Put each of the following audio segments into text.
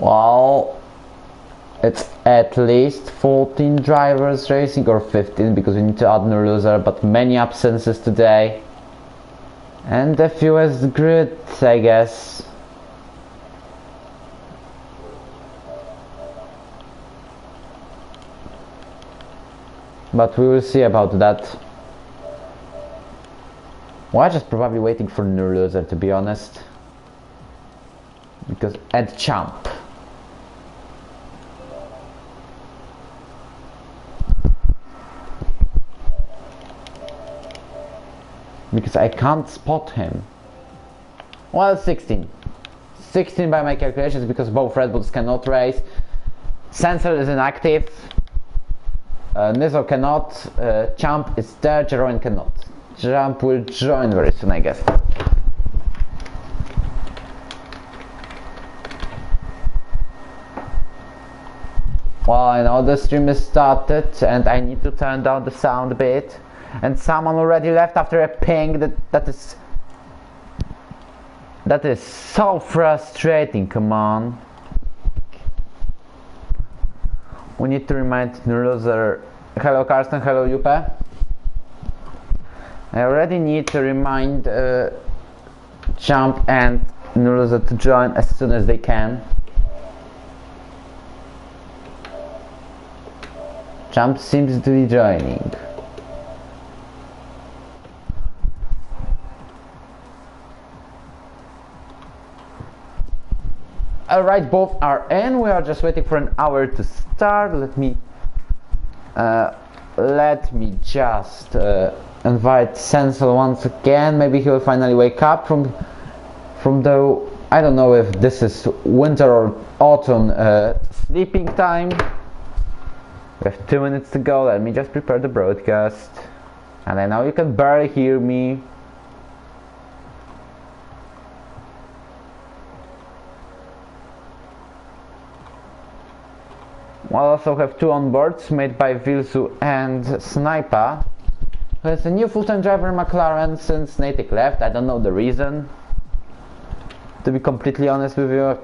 Well, it's at least 14 drivers racing, or 15 because we need to add new loser, but many absences today. And the fewest grid, I guess. But we will see about that. We're just probably waiting for new loser, to be honest. Because and champ. Because I can't spot him. Well, 16. 16 by my calculations, because both Red Bulls cannot race. Sensor is inactive. Nizo cannot. Champ is there. Jeroen cannot. Champ will join very soon, I guess. Well, I know the stream is started and I need to turn down the sound a bit. And someone already left after a ping. That is so frustrating. Come on. We need to remind new loser. Hello Karsten, hello Juppe. I already need to remind Champ and new loser to join as soon as they can. Champ seems to be joining. Alright, both are in. We are just waiting for an hour to start. Let me just invite Sensel once again. Maybe he will finally wake up from the, I don't know if this is winter or autumn sleeping time. We have 2 minutes to go. Let me just prepare the broadcast. And I know you can barely hear me. We'll also have 2 onboards made by Vilsu and Sniper, who is a new full-time driver in McLaren since Natick left. I don't know the reason. To be completely honest with you,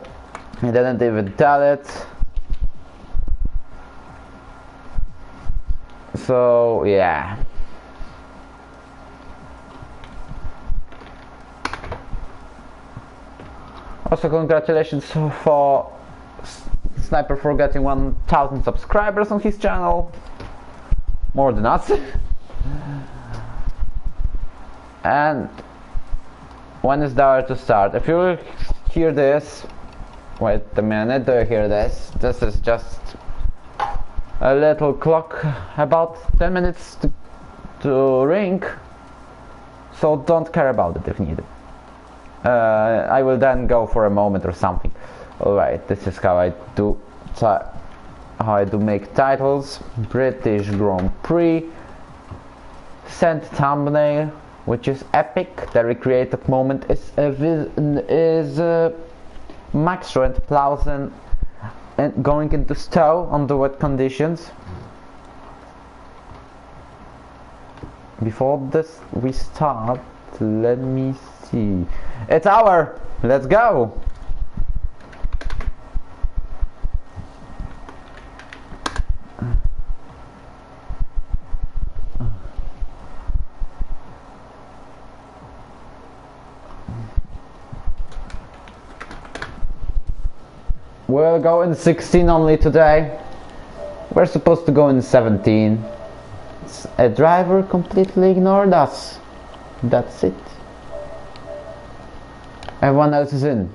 I didn't even tell it. So yeah. Also congratulations for Sniper for getting 1,000 subscribers on his channel. More than us. And when is the hour to start? If you hear this, wait a minute, do you hear this? This is just a little clock, about 10 minutes to ring, so don't care about it if needed. I will then go for a moment or something. Alright, this is how I do make titles. British Grand Prix. Send thumbnail, which is epic. The recreated moment is Max Rent Plausen and going into Stowe on the wet conditions. Before this we start, let me see. It's our. Let's go. We'll go in 16 only today. We're supposed to go in 17. A driver completely ignored us. That's it. Everyone else is in.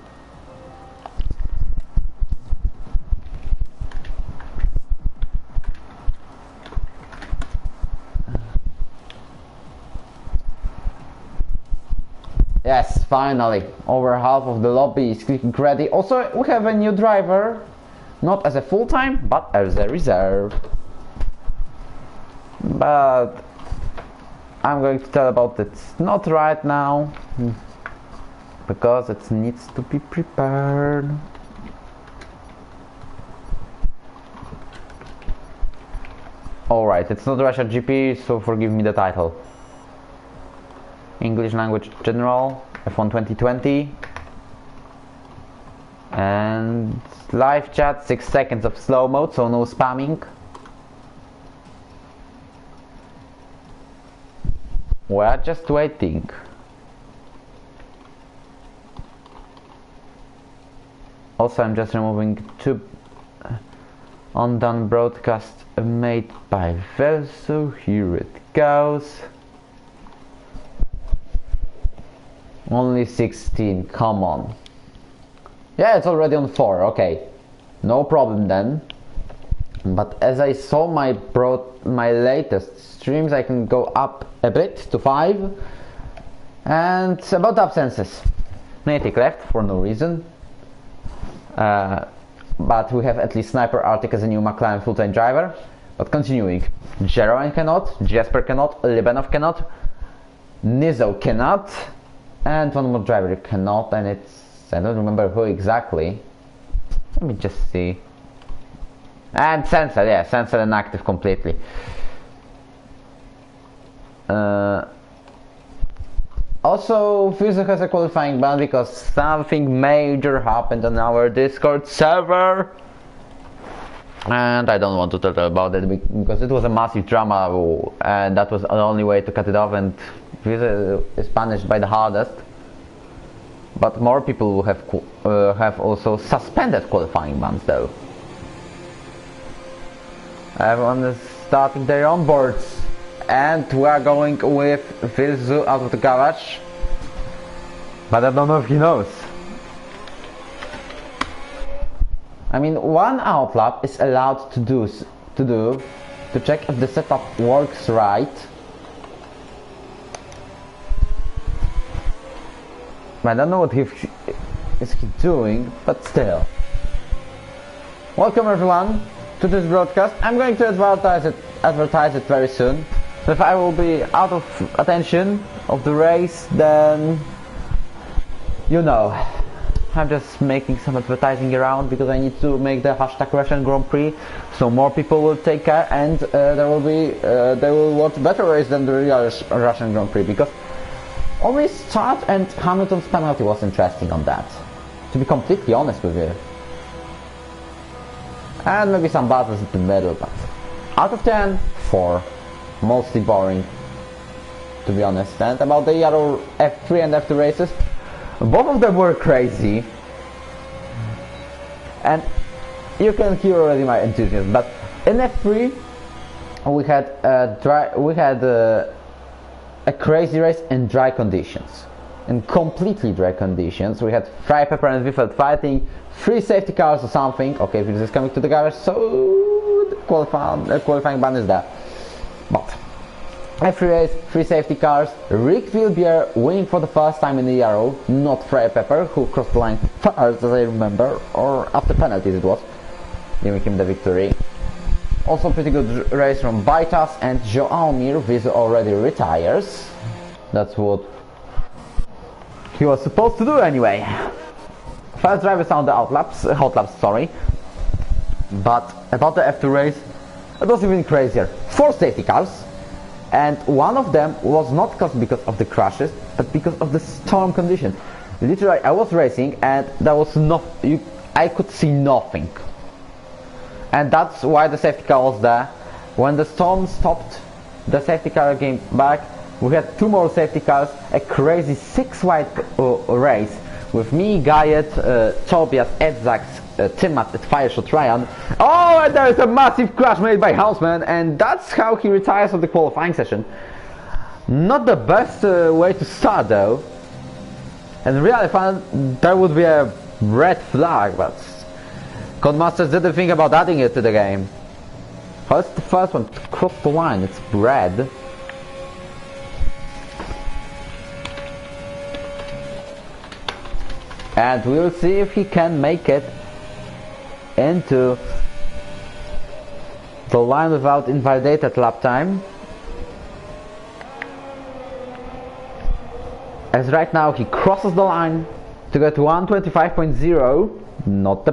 Yes, finally. Over half of the lobby is clicking ready. Also, we have a new driver. Not as a full-time, but as a reserve. But I'm going to tell about it not right now, because it needs to be prepared. Alright, it's not Russia GP, so forgive me the title. English language general, F1 2020. And live chat, 6 seconds of slow mode, so no spamming. We're just waiting. Also, I'm just removing 2 undone broadcasts made by Verso. Here it goes. Only 16, come on. Yeah, it's already on 4, okay. No problem then. But as I saw my latest streams, I can go up a bit to 5. And about absences. Natick left for no reason. But we have at least Sniper Arctic as a new McLaren full-time driver. But continuing. Jeroen cannot, Jasper cannot, Libanov cannot, Nizo cannot, and one more driver cannot, and it's... I don't remember who exactly. Let me just see. And Sensor, yeah, Sensor inactive completely. Also, Fuso has a qualifying ban because something major happened on our Discord server. And I don't want to talk about it because it was a massive drama and that was the only way to cut it off, and Fuso is punished by the hardest. But more people will have also suspended qualifying bans though. Everyone is starting their onboards, and we are going with Vilzu out of the garage. But I don't know if he knows. I mean, 1 outlap is allowed to check if the setup works right. I don't know what he is doing, but still. Welcome everyone to this broadcast. I'm going to advertise it very soon. So if I will be out of attention of the race, then you know, I'm just making some advertising around because I need to make the hashtag Russian Grand Prix, so more people will take care, and they will watch better race than the real Russian Grand Prix, because only start and Hamilton's penalty was interesting on that, to be completely honest with you. And maybe some battles in the middle, but out of 10, 4. Mostly boring, to be honest. And about the Yarrow F3 and F2 races, both of them were crazy. And you can hear already my enthusiasm. But in F3, we had a crazy race in dry conditions, in completely dry conditions. We had Fry Pepper and Wiffeld fighting, 3 safety cars or something. Okay, this is coming to the garage, so the qualifying ban is there. But F3 race, 3 safety cars, Rick Wilbier winning for the first time in the Yarrow, not Fry Pepper, who crossed the line first, as I remember, or after penalties it was, giving him the victory. Also pretty good race from Baitas and Joao Mir. Vizu already retires. That's what he was supposed to do anyway. First drivers on the hot laps, sorry. But about the F2 race, it was even crazier. 4 safety cars, and one of them was not caused because of the crashes, but because of the storm conditions. Literally, I was racing and there was I could see nothing. And that's why the safety car was there. When the storm stopped, the safety car came back. We had 2 more safety cars, a crazy 6-wide race with me, Gayet, Tobias, Edzak, Timat at Fireshot Ryan. Oh, and there is a massive crash made by Houseman, and that's how he retires on the qualifying session. Not the best way to start though. And really I found there would be a red flag, but Codemasters didn't think about adding it to the game. First, the first one to cross the line, it's red. And we'll see if he can make it into the line without invalidated lap time. As right now he crosses the line to get 125.0, not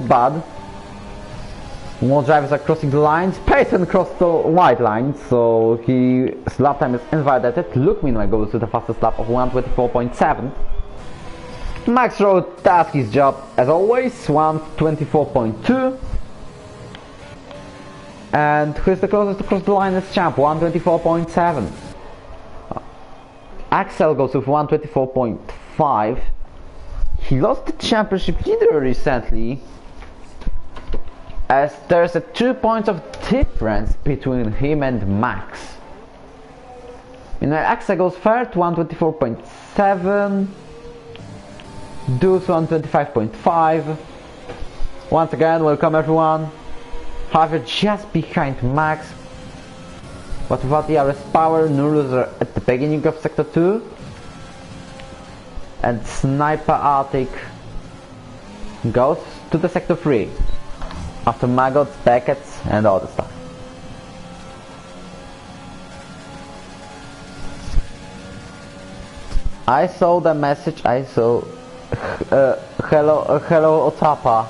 bad. More drivers are crossing the lines. Payton crossed the white line, so his lap time is invalidated. Luke meanwhile goes to the fastest lap of 124.7. Max Road does his job as always, 124.2. And who's the closest to cross the line as champ? 124.7. Axel goes with 124.5. He lost the championship leader recently, as there's a 2 points of difference between him and Max. Axel goes third, 124.7. Deuce 125.5. Once again, welcome everyone. However, just behind Max, but without the RS power, no loser at the beginning of Sector 2. And Sniper Arctic goes to the Sector 3 after Maggots, Beckets and all the stuff. I saw the message, I saw hello Otapa.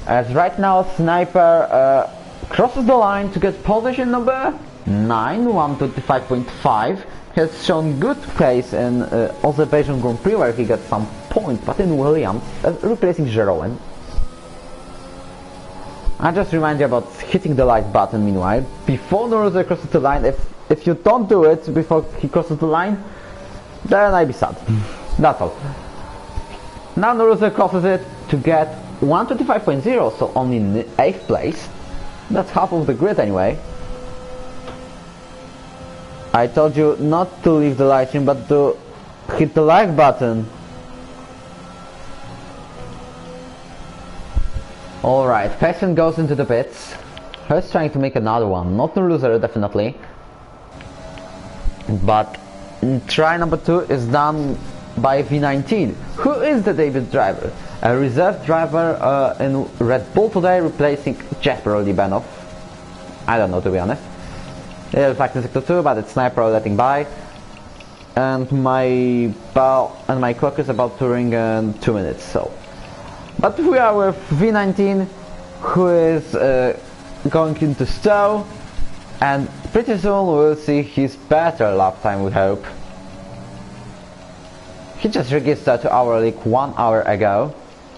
As right now Sniper crosses the line to get position number 9, 125.5. Has shown good place in Azerbaijan Grand Prix where he got some points, but in Williams, replacing Jeroen. I just remind you about hitting the like button meanwhile, before the loser crosses the line. If you don't do it before he crosses the line, then I'd be sad. That's all. Now the loser crosses it to get 125.0, so only in 8th place. That's half of the grid anyway. I told you not to leave the live stream, but to hit the like button. Alright, Pessin goes into the pits. He's trying to make another one. Not the loser, definitely. But try number 2 is done by V19. Who is the debut driver? A reserve driver in Red Bull today, replacing Jesper Libanov. I don't know, to be honest. They're back in Sector 2, but it's Sniper letting by. And my clock is about to ring in 2 minutes, so. But we are with V19, who is going into stow, and pretty soon we'll see his better lap time, we hope. He just registered to our league 1 hour ago.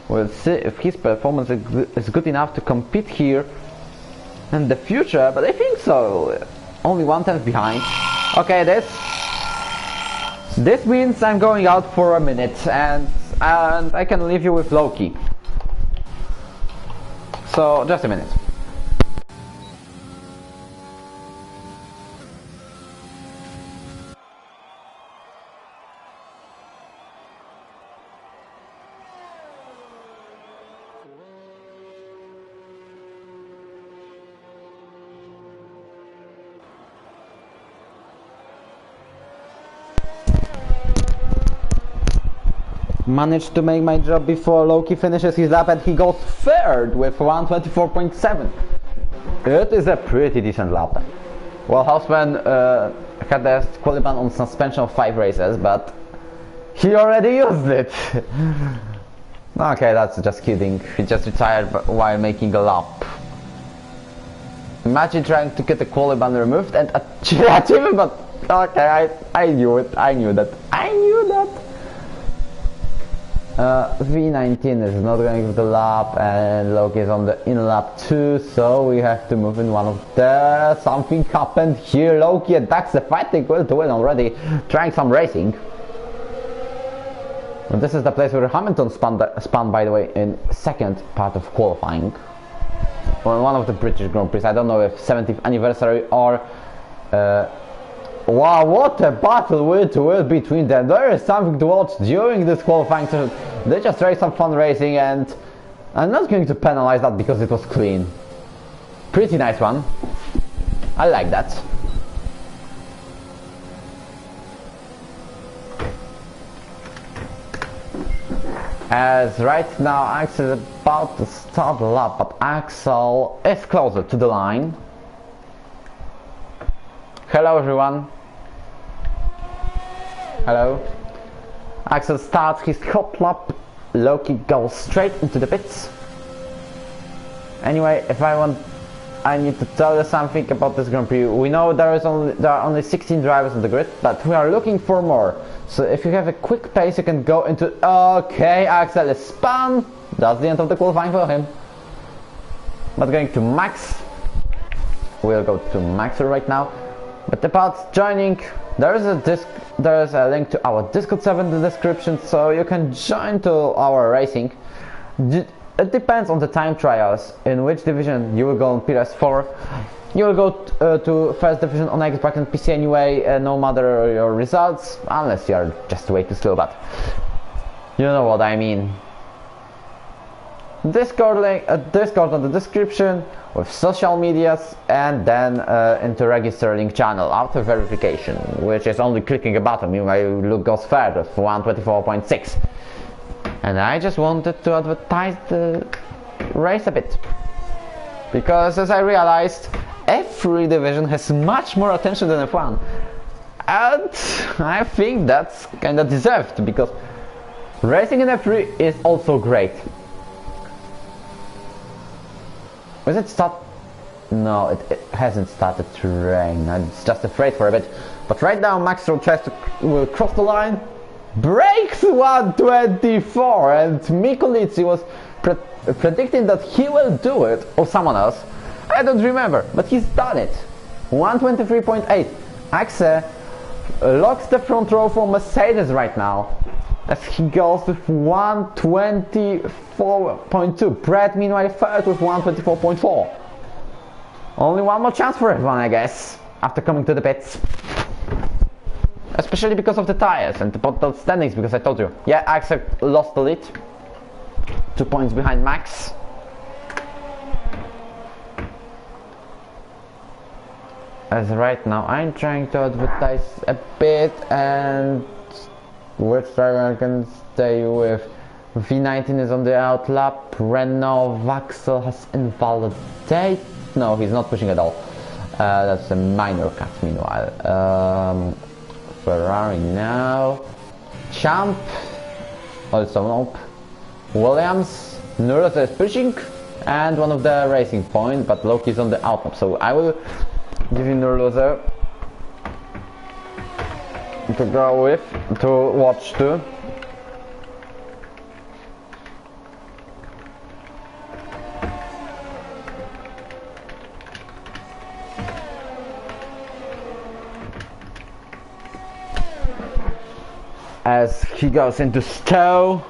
We'll see if his performance is good enough to compete here in the future, but I think so. Only 1/10 behind. Okay, this means I'm going out for a minute, and I can leave you with Loki. So just a minute. Managed to make my job before Loki finishes his lap, and he goes third with 124.7. It is a pretty decent lap time. Well, Hausman had the qualifying on suspension of 5 races, but he already used it. Okay, that's just kidding. He just retired while making a lap. Imagine trying to get the qualifying removed and achieve it, but okay, I knew it. I knew that. V19 is not going with the lap, and Loki is on the in lap 2, so we have to move in one of the... Something happened here. Loki attacks the fighting will to win already, trying some racing. And this is the place where Hamilton spun, by the way, in second part of qualifying. Well, one of the British Grand Prix. I don't know if 70th anniversary or... Wow, what a battle will between them. There is something to watch during this qualifying session. They just raised some fun racing, and I'm not going to penalize that because it was clean. Pretty nice one. I like that. As right now Axel is about to start the lap, but Axel is closer to the line. Hello everyone. Hello. Axel starts his hot lap. Loki goes straight into the pits. Anyway, if I want I need to tell you something about this Grand Prix. We know there are only 16 drivers on the grid, but we are looking for more. So if you have a quick pace, you can go into... Okay, Axel is spun. That's the end of the qualifying for him. But going to Max. We'll go to Max right now. But about joining, there is a link to our Discord server in the description, so you can join to our racing. It depends on the time trials in which division you will go on PS4. You will go to first division on Xbox and PC anyway, no matter your results, unless you are just way too slow, but you know what I mean. Discord link, Discord on the description with social medias, and then into register link channel auto verification, which is only clicking a button. My look goes further with 124.6. And I just wanted to advertise the race a bit, because as I realized, F3 division has much more attention than F1, and I think that's kinda deserved, because racing in F3 is also great. Is it start? No, it hasn't started to rain. I'm just afraid for a bit. But right now Max tries to cross the line, breaks 124, and Mikko Lici was predicting that he will do it, or someone else. I don't remember, but he's done it. 123.8. Axe locks the front row for Mercedes right now, as he goes with 124.2. Brett meanwhile third with 124.4. Only one more chance for everyone, I guess, after coming to the pits. Especially because of the tires and the total standings, because I told you. Yeah, Axel lost the lead. 2 points behind Max. As right now I'm trying to advertise a bit, and which driver I can stay with. V19 is on the out lap. Renault Vaxel has invalidate. No, he's not pushing at all. That's a minor cut meanwhile. Ferrari now. Champ. Also nope. Williams. Nurse is pushing. And one of the racing point, but Loki's on the out lap. So I will give you Nurse to go with, to watch too. As he goes into Stowe.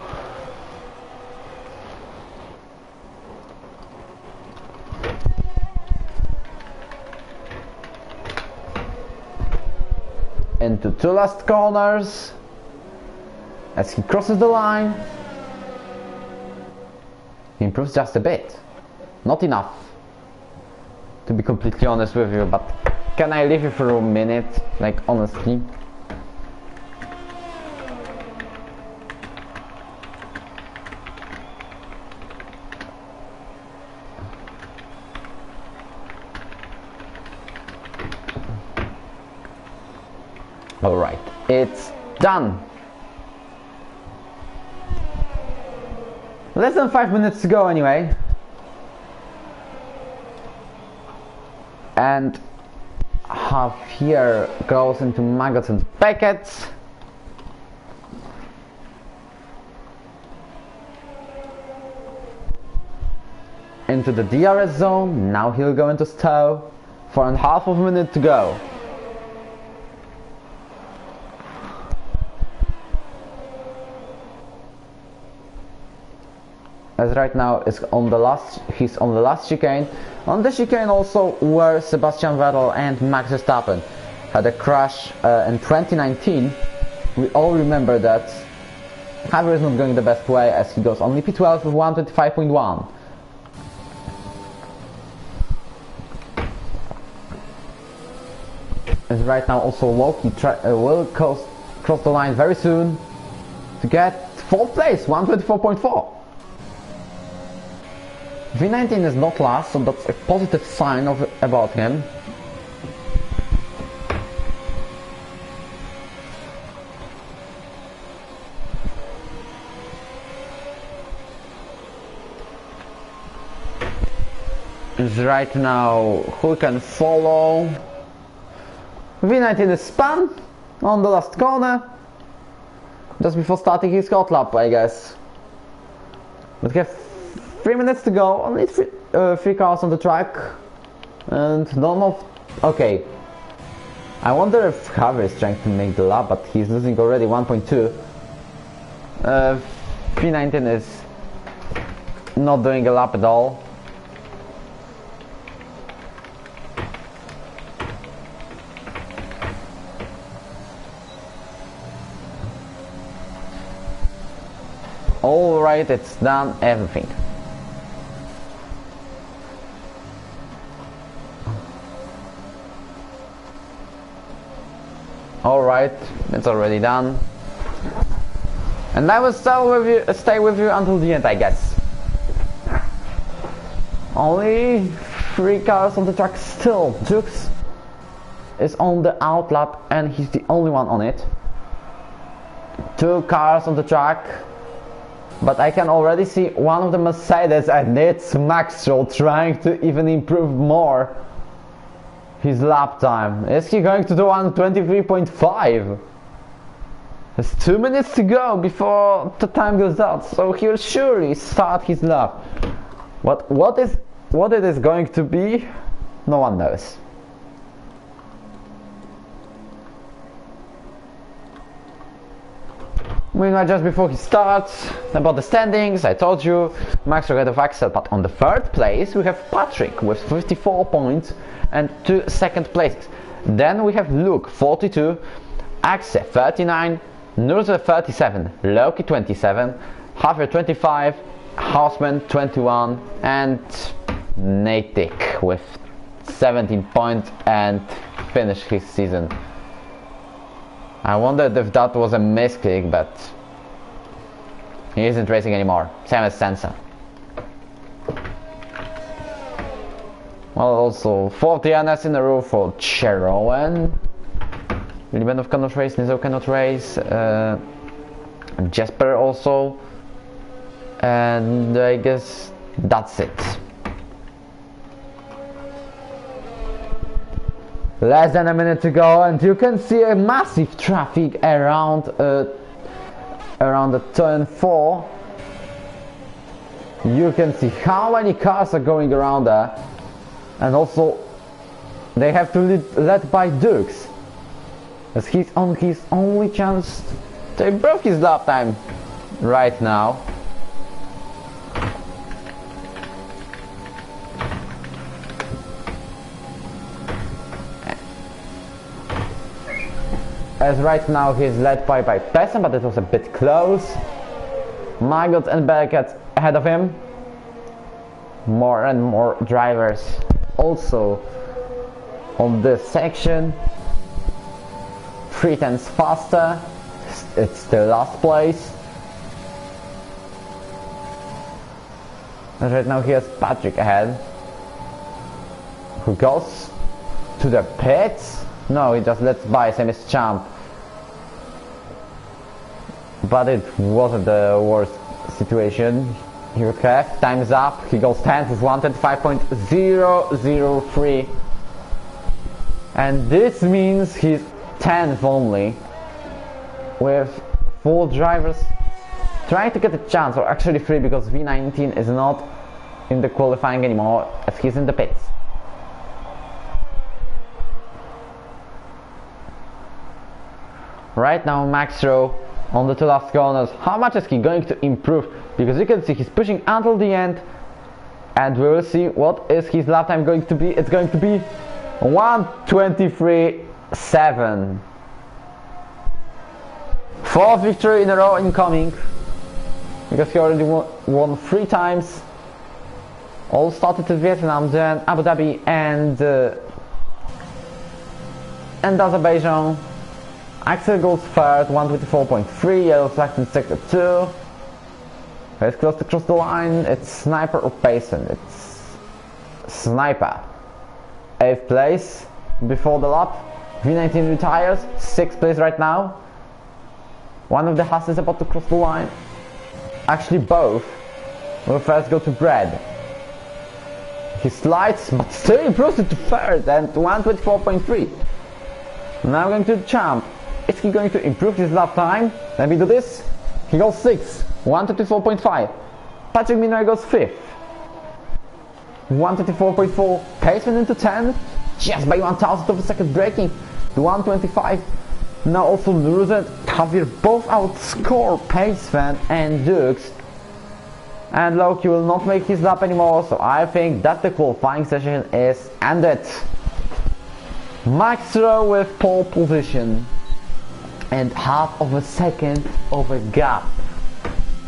Into two last corners. As he crosses the line. He improves just a bit. Not enough, to be completely honest with you, but can I leave you for a minute, like honestly? Alright, it's done. Less than 5 minutes to go anyway. And Javier goes into Magnussen packets. Into the DRS zone. Now he'll go into Stowe. 4.5 of a minute to go. As right now is on the last, he's on the last chicane. On the chicane also where Sebastian Vettel and Max Verstappen had a crash in 2019. We all remember that. Javier is not going the best way, as he goes only P12 with 125.1. As right now also Loki will cross the line very soon to get 4th place, 124.4. V19 is not last, so that's a positive sign about him. is right now who can follow. V19 is spun on the last corner, just before starting his hot lap, I guess. But we have 3 minutes to go, only three cars on the track, and none of... Okay, I wonder if Javier is trying to make the lap, but he's losing already 1.2. V19 is not doing a lap at all. Alright, it's done, everything. Alright, it's already done. And I will stay with you until the end, I guess. Only 3 cars on the track still. Jux is on the outlap and he's the only one on it. 2 cars on the track. But I can already see one of the Mercedes, and it's Maxwell trying to even improve more his lap time. Is he going to do 1:23.5? There's 2 minutes to go before the time goes out, so he'll surely start his lap. What it is going to be, no one knows. Meanwhile, just before he starts, about the standings, I told you, Max ahead of Axel, but on the 3rd place we have Patrick with 54 points and 2 second places. Then we have Luke 42, Axel 39, Nurze 37, Loki 27, Javier 25, Hausman 21, and Natick with 17 points and finished his season. I wondered if that was a misclick, but he isn't racing anymore. Same as Sansa. Well, also 40 NS in a row for Cherowen. Libanov cannot race, Nizo cannot race, Jesper also, and I guess that's it. Less than a minute to go, and you can see a massive traffic around the turn 4. You can see how many cars are going around there, and also they have to lead by Dukes, as he's on his only chance to improve his lap time right now. As right now he's led by Pessen, but it was a bit close. Margot and Beckett ahead of him. More and more drivers also on this section. 3 tenths faster. It's the last place. And right now here's Patrick ahead, who goes to the pits. No, he just lets by, same as Champ. But it wasn't the worst situation. Here Kev, time is up. He goes 10th with 125.003. And this means he's 10th only, with 4 drivers trying to get a chance, or actually 3, because V19 is not in the qualifying anymore, as he's in the pits. Right now Max Rowe on the 2 last corners. How much is he going to improve? Because you can see he's pushing until the end, and we will see what is his lap time going to be. It's going to be 1:23.7. 4th victory in a row incoming, because he already won 3 times. All started in Vietnam, then Abu Dhabi and Azerbaijan. Axel goes 3rd, 124.3, Yellow Flag in sector 2. It's close to cross the line. It's Sniper or Payson. It's Sniper. 8th place before the lap. V19 retires, 6th place right now. One of the Haas is about to cross the line. Actually both will first go to Brad. he slides, but still improves it to third and 124.3. Now I'm going to jump. Is he going to improve his lap time? Let me do this. He goes 6, 124.5. Patrick Minor goes 5th, 124.4. Pace went into 10, just by 1,000th of a second, breaking to 125. Now also Lewis and Javier both outscore Paceman and Dukes. And Loki will not make his lap anymore, so I think that the qualifying session is ended. Max Rowe with pole position and half of a second of a gap.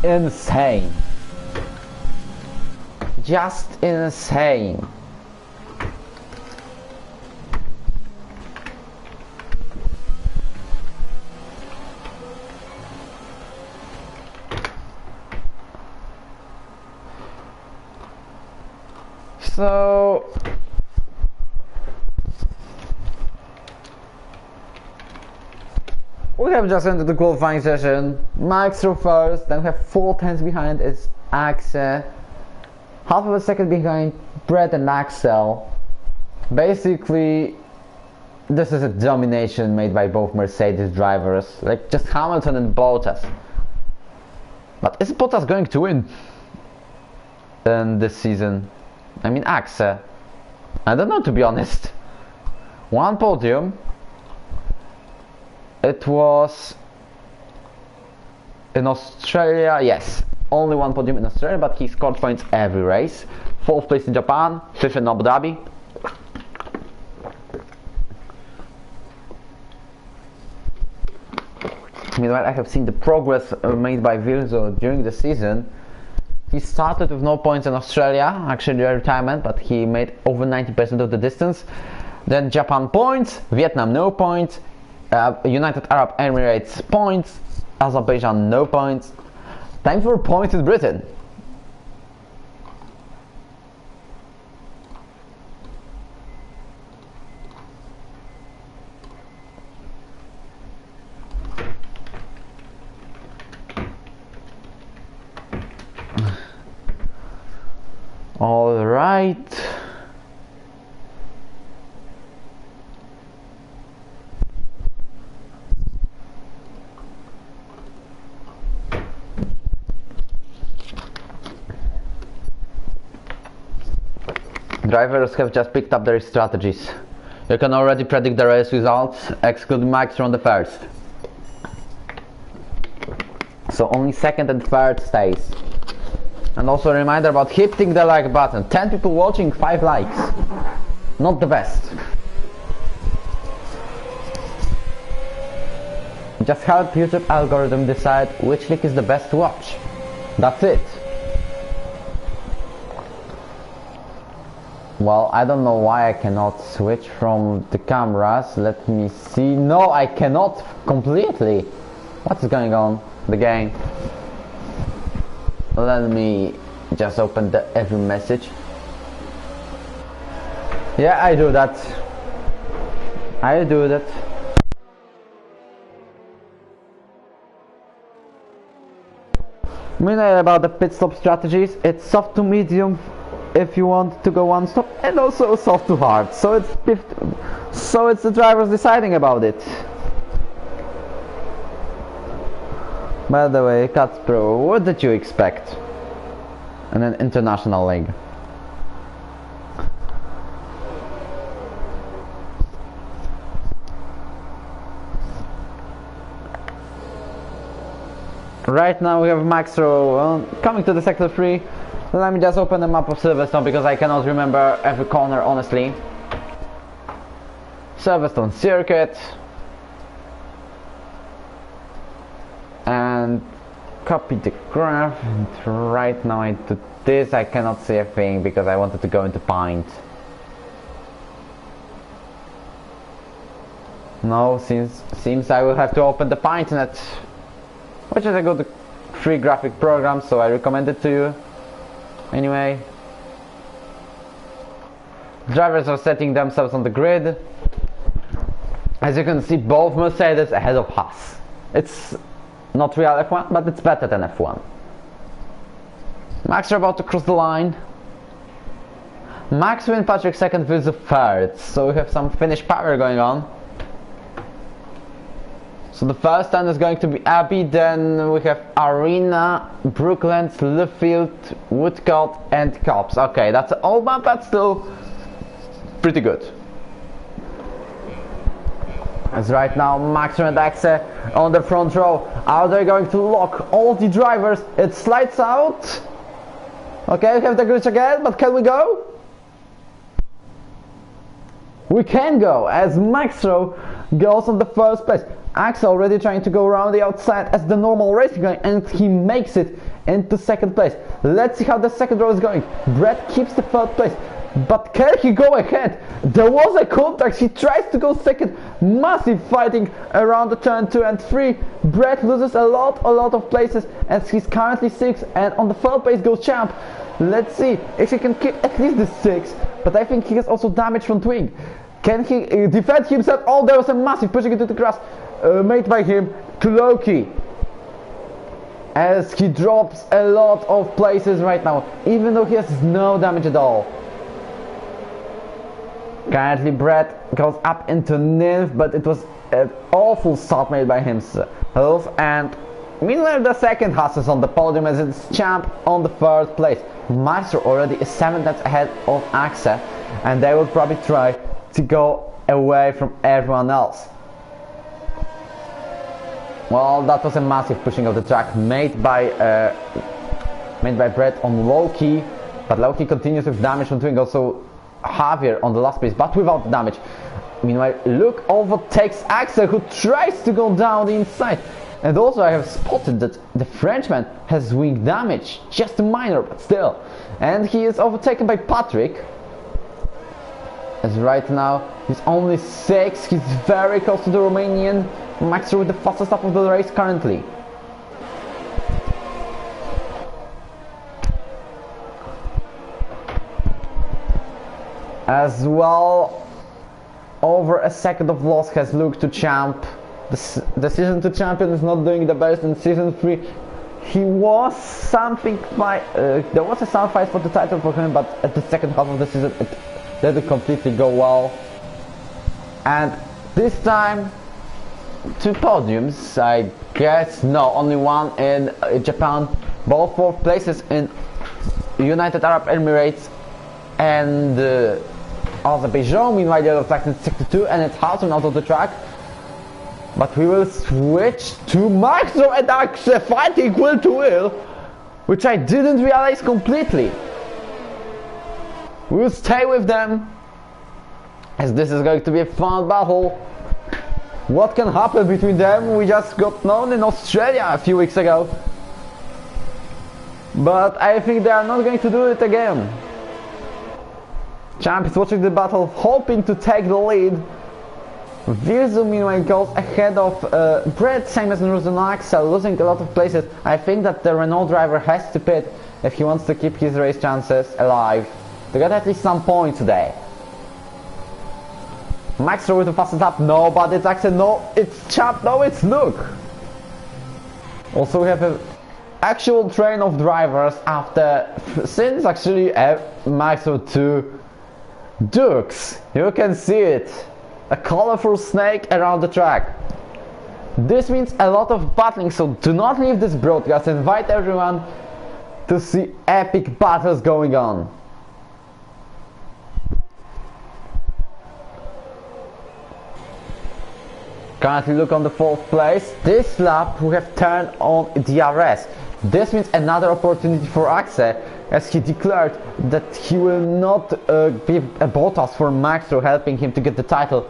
Insane. Just insane. So we have just entered the qualifying session. Max through first, then we have 4 tenths behind is Axe, half of a second behind Brett and Axel. Basically, this is a domination made by both Mercedes drivers, like just Hamilton and Bottas. But is Bottas going to win in this season? I mean, Axe, I don't know, to be honest. One podium. It was in Australia, yes, only one podium in Australia, but he scored points every race. 4th place in Japan, 5th in Abu Dhabi. Meanwhile, I have seen the progress made by Virzo during the season. He started with no points in Australia, actually a retirement, but he made over 90% of the distance. Then Japan points, Vietnam no points, United Arab Emirates points, Azerbaijan no points. Time for points in Britain. All right. Drivers have just picked up their strategies. You can already predict the race results, excluding Max from the first. So only second and third stays. And also a reminder about hitting the like button. 10 people watching, 5 likes. Not the best. Just help YouTube algorithm decide which league is the best to watch. That's it. Well, I don't know why I cannot switch from the cameras. Let me see. No, I cannot completely. What is going on? The game. Let me just open the every message. Yeah, I do that. I do that. Meanwhile, about the pit stop strategies, it's soft to medium if you want to go one stop, and also soft to hard. So it's the drivers deciding about it. By the way, Cats Pro, what did you expect in an international league? Right now we have Max Rowe coming to the sector 3. Let me just open the map of Silverstone because I cannot remember every corner honestly. Silverstone circuit. And copy the graph, and right now I do this. I cannot see a thing because I wanted to go into Paint. No, seems I will have to open the PaintNet, which is a good free graphic program, so I recommend it to you. Anyway, drivers are setting themselves on the grid. As you can see, both Mercedes ahead of Haas. It's not real F1, but it's better than F1. Max are about to cross the line. Max win, Patrick second, Wills third. So we have some Finnish power going on. So the first time is going to be Abbey, then we have Arena, Brooklands, Luffield, Woodcote and Cops. Okay, that's an old map, but still pretty good. As right now, Max and Axe on the front row. Are they going to lock all the drivers? It slides out. Okay, we have the glitch again, but can we go? We can go, as Maxro goes on the first place. Axe already trying to go around the outside as the normal racing going, and he makes it into second place. Let's see how the second row is going. Brett keeps the third place, but can he go ahead? There was a contact, he tries to go second. Massive fighting around the turn 2 and 3. Brett loses a lot of places as he's currently 6th, and on the third place goes Champ. Let's see if he can keep at least the 6th, but I think he has also damage from Twig. Can he defend himself? Oh, there was a massive pushing into the grass made by him to Loki, as he drops a lot of places right now, even though he has no damage at all. Currently Brett goes up into 9th, but it was an awful start made by himself, and meanwhile the second Haas is on the podium as it's Champ on the 3rd place. Master already is 7 tenths ahead of Axe, and they will probably try to go away from everyone else. Well, that was a massive pushing of the track made by Brett on Loki, but Loki continues with damage from Twing. Also Javier on the last place, but without damage. Meanwhile, Luke overtakes Axel, who tries to go down the inside. And also I have spotted that the Frenchman has wing damage, just minor, but still. And he is overtaken by Patrick. As right now he's only 6th, he's very close to the Romanian Maxer with the fastest lap of the race currently. As well, over a second of loss has Luke to Champ. The season 2 champion is not doing the best in season 3. He was something like there was a sound fight for the title for him, but at the second half of the season it didn't completely go well. And this time 2 podiums, I guess. No, only 1 in Japan. Both 4th places in United Arab Emirates and Azerbaijan. Meanwhile, the other flag is 62 and it's Houghton out of the track. But we will switch to Maxo and Axe fighting will to will, which I didn't realize completely. We'll stay with them, as this is going to be a fun battle. What can happen between them? We just got known in Australia a few weeks ago, but I think they are not going to do it again. Champ is watching the battle, hoping to take the lead. Virzu meanwhile goes ahead of Brett, same as Ruzen Axel, losing a lot of places. I think that the Renault driver has to pit if he wants to keep his race chances alive, to get at least some points today. Max with the fastest lap, no, but it's Axel, no, it's Champ, no, it's Luke. Also we have an actual train of drivers since actually Max 2 Dukes. You can see it. A colorful snake around the track. This means a lot of battling, so do not leave this broadcast. Invite everyone to see epic battles going on. Currently look on the 4th place. This lap we have turned on DRS. This means another opportunity for Axe, as he declared that he will not be a Bottas for Maxro, helping him to get the title.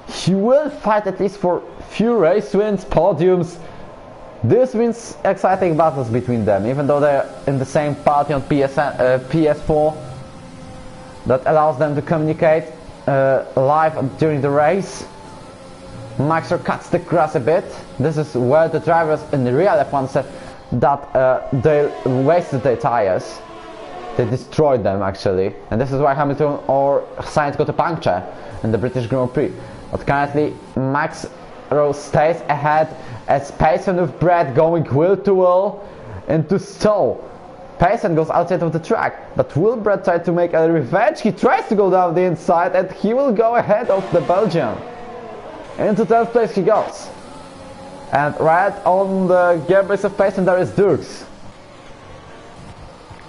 He will fight at least for few race wins, podiums. This means exciting battles between them, even though they're in the same party on PS4. That allows them to communicate live during the race. Maxer cuts the grass a bit. This is where the drivers in the real F1 said that they wasted their tires. They destroyed them actually, and this is why Hamilton or Sainz got a puncture in the British Grand Prix. But currently Max Rose stays ahead as Payson with Brett going wheel to wheel into stall. Payson goes outside of the track, but will Brett try to make a revenge? He tries to go down the inside and he will go ahead of the Belgian. Into 10th place he goes. And right on the gearbox of Payson there is Dukes.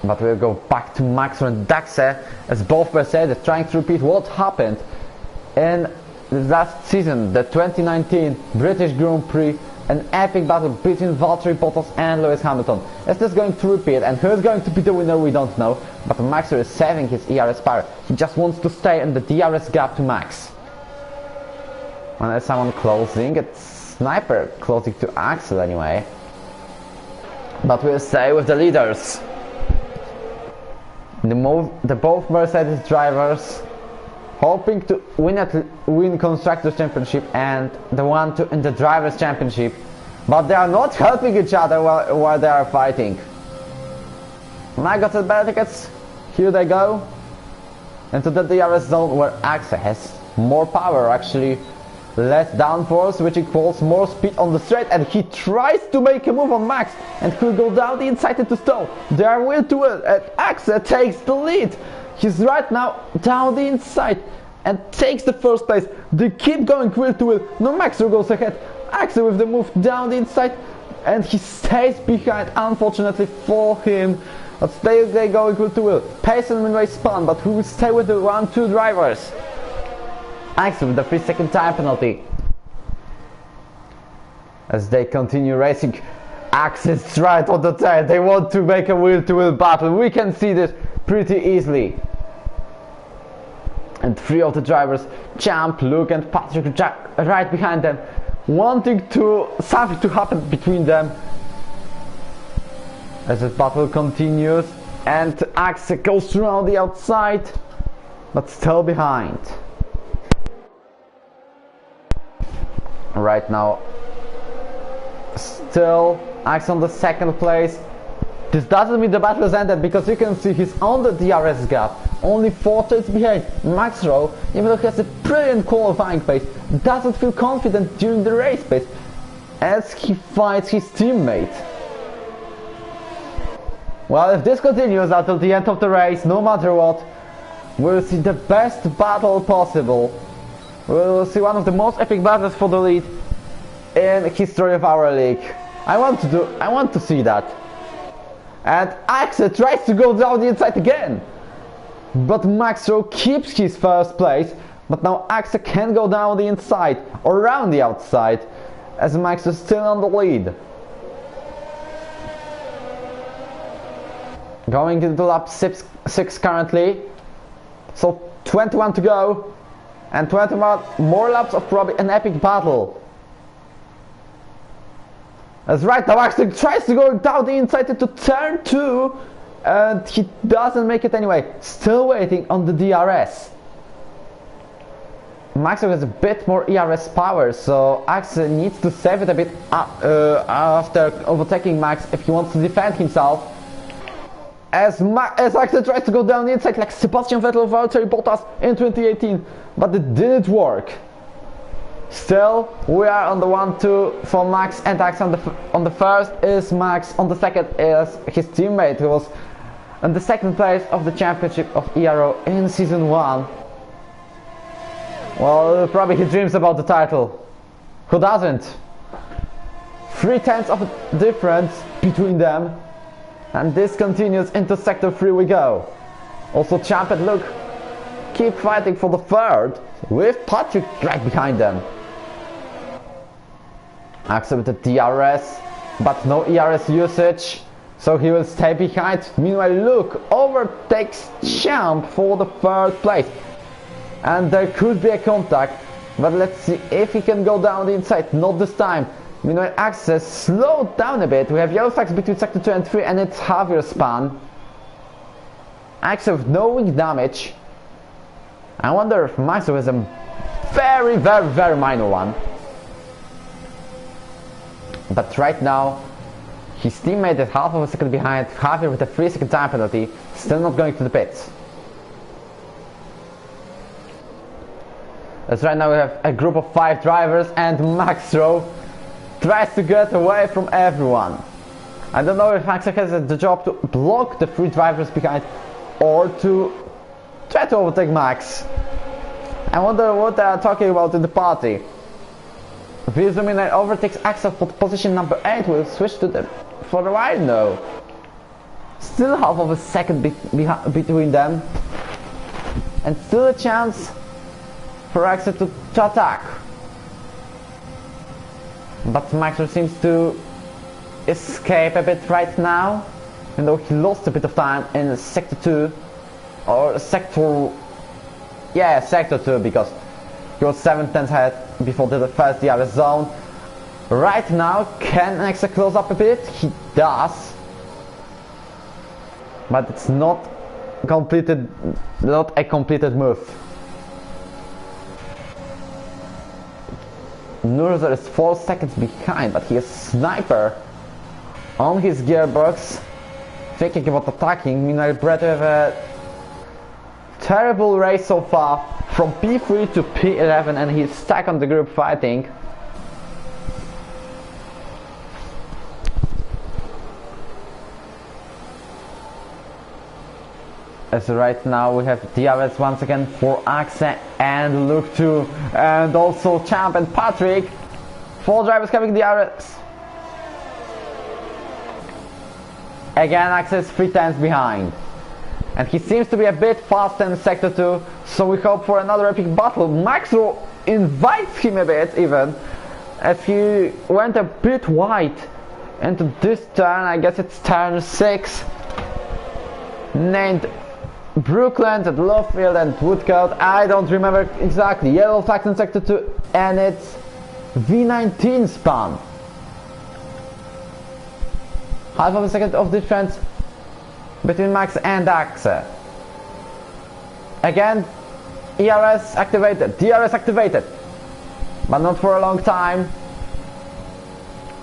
But we'll go back to Max and Daxe as both Mercedes trying to repeat what happened in the last season, the 2019 British Grand Prix, an epic battle between Valtteri Bottas and Lewis Hamilton. Is this going to repeat, and who is going to be the winner we don't know, but Max is saving his ERS power. He just wants to stay in the DRS gap to Max. When there's someone closing, it's Sniper closing to Axel anyway. But we'll stay with the leaders. The both Mercedes drivers hoping to win Constructors Championship and the one to in the Drivers Championship, but they are not helping each other while they are fighting. I got the better tickets. Here they go into the DRS zone where Axel has more power, actually less downforce, which equals more speed on the straight, and he tries to make a move on Max and could go down the inside into stall. They are wheel to wheel and Axel takes the lead. He's right now down the inside and takes the first place. They keep going wheel to wheel. No, Max goes ahead. Axel with the move down the inside and he stays behind, unfortunately for him. But they go wheel to wheel. Payson will spun, but we will stay with the 1-2 drivers. Axel with the 3-second time penalty. As they continue racing, Axel's right on the tail. They want to make a wheel to wheel battle. We can see this pretty easily. And 3 of the drivers, Champ, Luke and Patrick, right behind them, wanting something to happen between them. As the battle continues and Axel goes around the outside, but still behind. Right now, still Axel on the 2nd place. This doesn't mean the battle is ended, because you can see he's on the DRS gap, only 4 turns behind. Max Rowe, even though he has a brilliant qualifying pace, doesn't feel confident during the race pace as he fights his teammate. Well, if this continues until the end of the race, no matter what, we'll see the best battle possible. We'll see one of the most epic battles for the lead in the history of our league. I want to see that. And Axel tries to go down the inside again, but Max Rowe keeps his first place. But now Axel can go down the inside or around the outside, as Max is still on the lead. Going into lap 6 currently, so 21 to go, and 21 more laps of probably an epic battle. As right now Axel tries to go down the inside into turn 2, and he doesn't make it anyway. Still waiting on the DRS. Max has a bit more ERS power, so Axel needs to save it a bit after overtaking Max if he wants to defend himself. As Axel tries to go down the inside like Sebastian Vettel or Valtteri Bottas in 2018, but it didn't work. Still, we are on the 1-2 for Max and Axel. On the first is Max, on the second is his teammate who was in the 2nd place of the championship of ERO in season 1. Well, probably he dreams about the title. Who doesn't? 3 tenths of a difference between them. And this continues into sector 3 we go. Also Champ and Luke keep fighting for the 3rd, with Patrick right behind them. Axel with the DRS, but no ERS usage, so he will stay behind. Meanwhile Luke overtakes Champ for the 3rd place. And there could be a contact, but let's see if he can go down the inside. Not this time. Meanwhile Axel slowed down a bit. We have yellow flags between sector 2 and 3, and it's Javier span. Axel with no wing damage. I wonder if Max has a very minor one. But right now his teammate is half of a second behind. Javier with a 3-second time penalty, still not going to the pits. As right now we have a group of 5 drivers, and Max Rowe tries to get away from everyone. I don't know if Axel has the job to block the 3 drivers behind or to try to overtake Max. I wonder what they are talking about in the party. If Visuminite overtakes Axel for position number 8, we'll switch to for the ride now. Still half of a second between them. And still a chance for Axel to attack. But Max seems to escape a bit right now, even though he lost a bit of time in sector 2 or sector 2, because he was 7/10 ahead before the first DRS zone. Right now, can Axel close up a bit? He does, but it's not a completed move. Nurser is 4 seconds behind, but he has Sniper on his gearbox, thinking about attacking. Meanwhile, Brett with a terrible race so far, from P3 to P11, and he's stuck on the group fighting. As right now we have DRS once again for Axel and Luke too, and also Champ and Patrick. 4 drivers having DRS. Again, Axel is 3 times behind, and he seems to be a bit faster in sector 2, so we hope for another epic battle. Maxro invites him a bit even, as he went a bit wide into this turn. I guess it's turn 6, named Brookland at Lovefield and Woodcote. I don't remember exactly. Yellow flags in sector 2, and it's V19 span. Half of a second of difference between Max and Axel. Again, ERS activated, DRS activated, but not for a long time.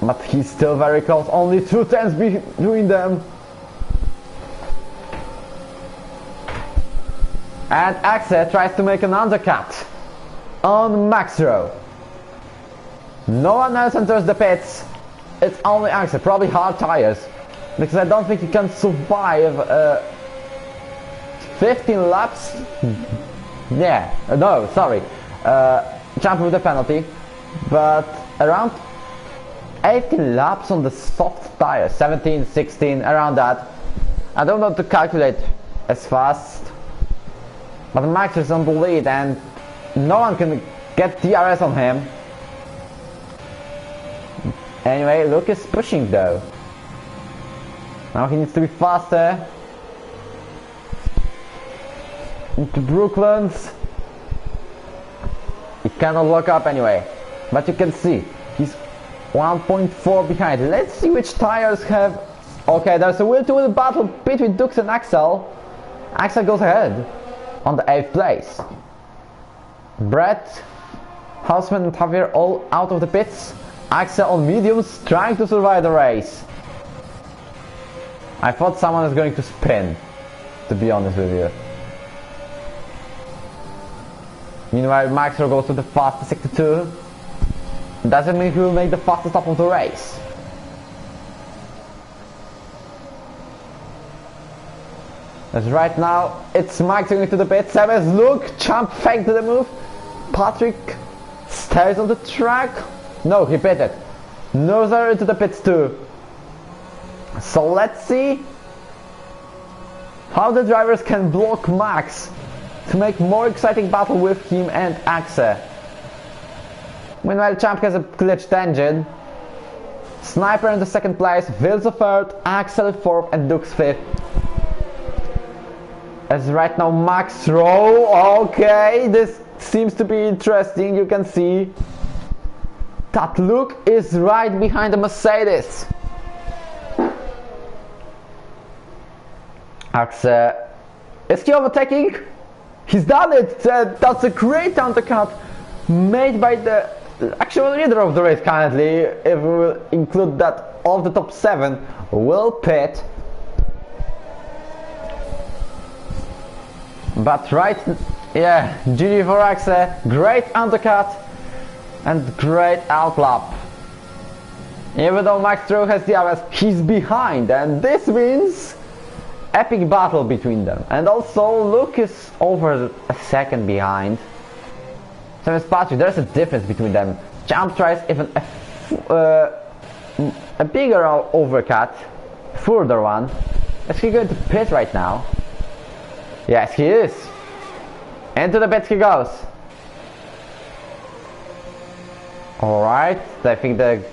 But he's still very close, only 2 tenths between them. And Axel tries to make an undercut on Maxro. No one else enters the pits. It's only Axel, probably hard tires, because I don't think he can survive 15 laps. Jump with the penalty, but around 18 laps on the soft tires, 17, 16, around that. I don't want to calculate as fast, but Max is on the lead and no one can get DRS on him. Anyway, Luke is pushing though. Now he needs to be faster. Into Brooklands. He cannot lock up anyway. But you can see, he's 1.4 behind. Let's see which tires have... Okay, there's a wheel-to-wheel battle between Dux and Axel. Axel goes ahead on the 8th place. Brett, Hausman and Javier all out of the pits. Axel on mediums, trying to survive the race. I thought someone was going to spin, to be honest with you. Meanwhile, Maxro goes to the fastest sector 2. Doesn't mean he will make the fastest lap of the race. As right now, it's Max going to the pit. Sebes, Luke, Champ faked the move. Patrick stays on the track. No, he pitted. Noser into the pits too. So let's see how the drivers can block Max to make more exciting battle with him and Axel. Meanwhile, Champ has a glitched engine. Sniper in the 2nd place, Vilza 3rd, Axel 4th and Dux 5th. As right now Max row, okay, this seems to be interesting. You can see that Luke is right behind the Mercedes. Axel, is he overtaking? He's done it! That's a great undercut made by the actual leader of the race currently, if we will include that all the top 7 will pit. But yeah, GG for Axel, great undercut and great outlap. Even though Max Stroh has DRS, he's behind, and this means epic battle between them. And also Luke is over a second behind. So is Patrick. There's a difference between them. Champ tries even a bigger overcut, further one. Is he going to pit right now? Yes, he is. Into the pit he goes. Alright, I think the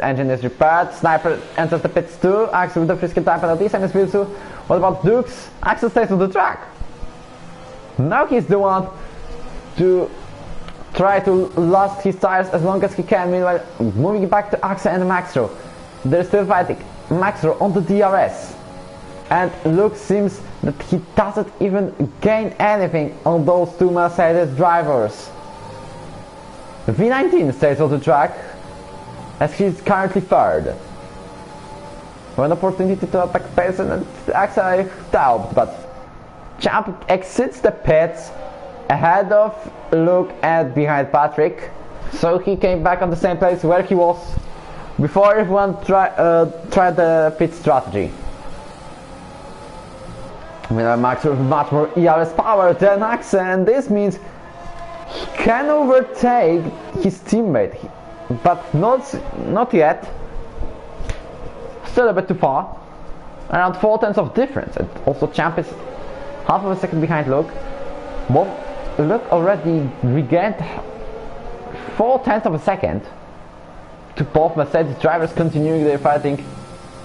engine is repaired. Sniper enters the pits too. Axel with the frisky time penalty. Same as Wilsu. What about Dukes? Axel stays on the track. Now he's the one to try to last his tires as long as he can. Meanwhile, moving back to Axel and Maxro. They're still fighting. Maxro on the DRS. And Luke seems that he doesn't even gain anything on those two Mercedes drivers. The V19 stays on the track as he's currently third. One opportunity to attack pace and Axel helped, but Champ exits the pits ahead of Luke and behind Patrick. So he came back on the same place where he was before everyone tried the pit strategy. Max with much more ERS power than Axel, and this means he can overtake his teammate, but not yet. Still a bit too far. Around 4 tenths of difference, and also Champ is half of a second behind Luke. Luke already regained 4 tenths of a second to both Mercedes drivers, continuing their fighting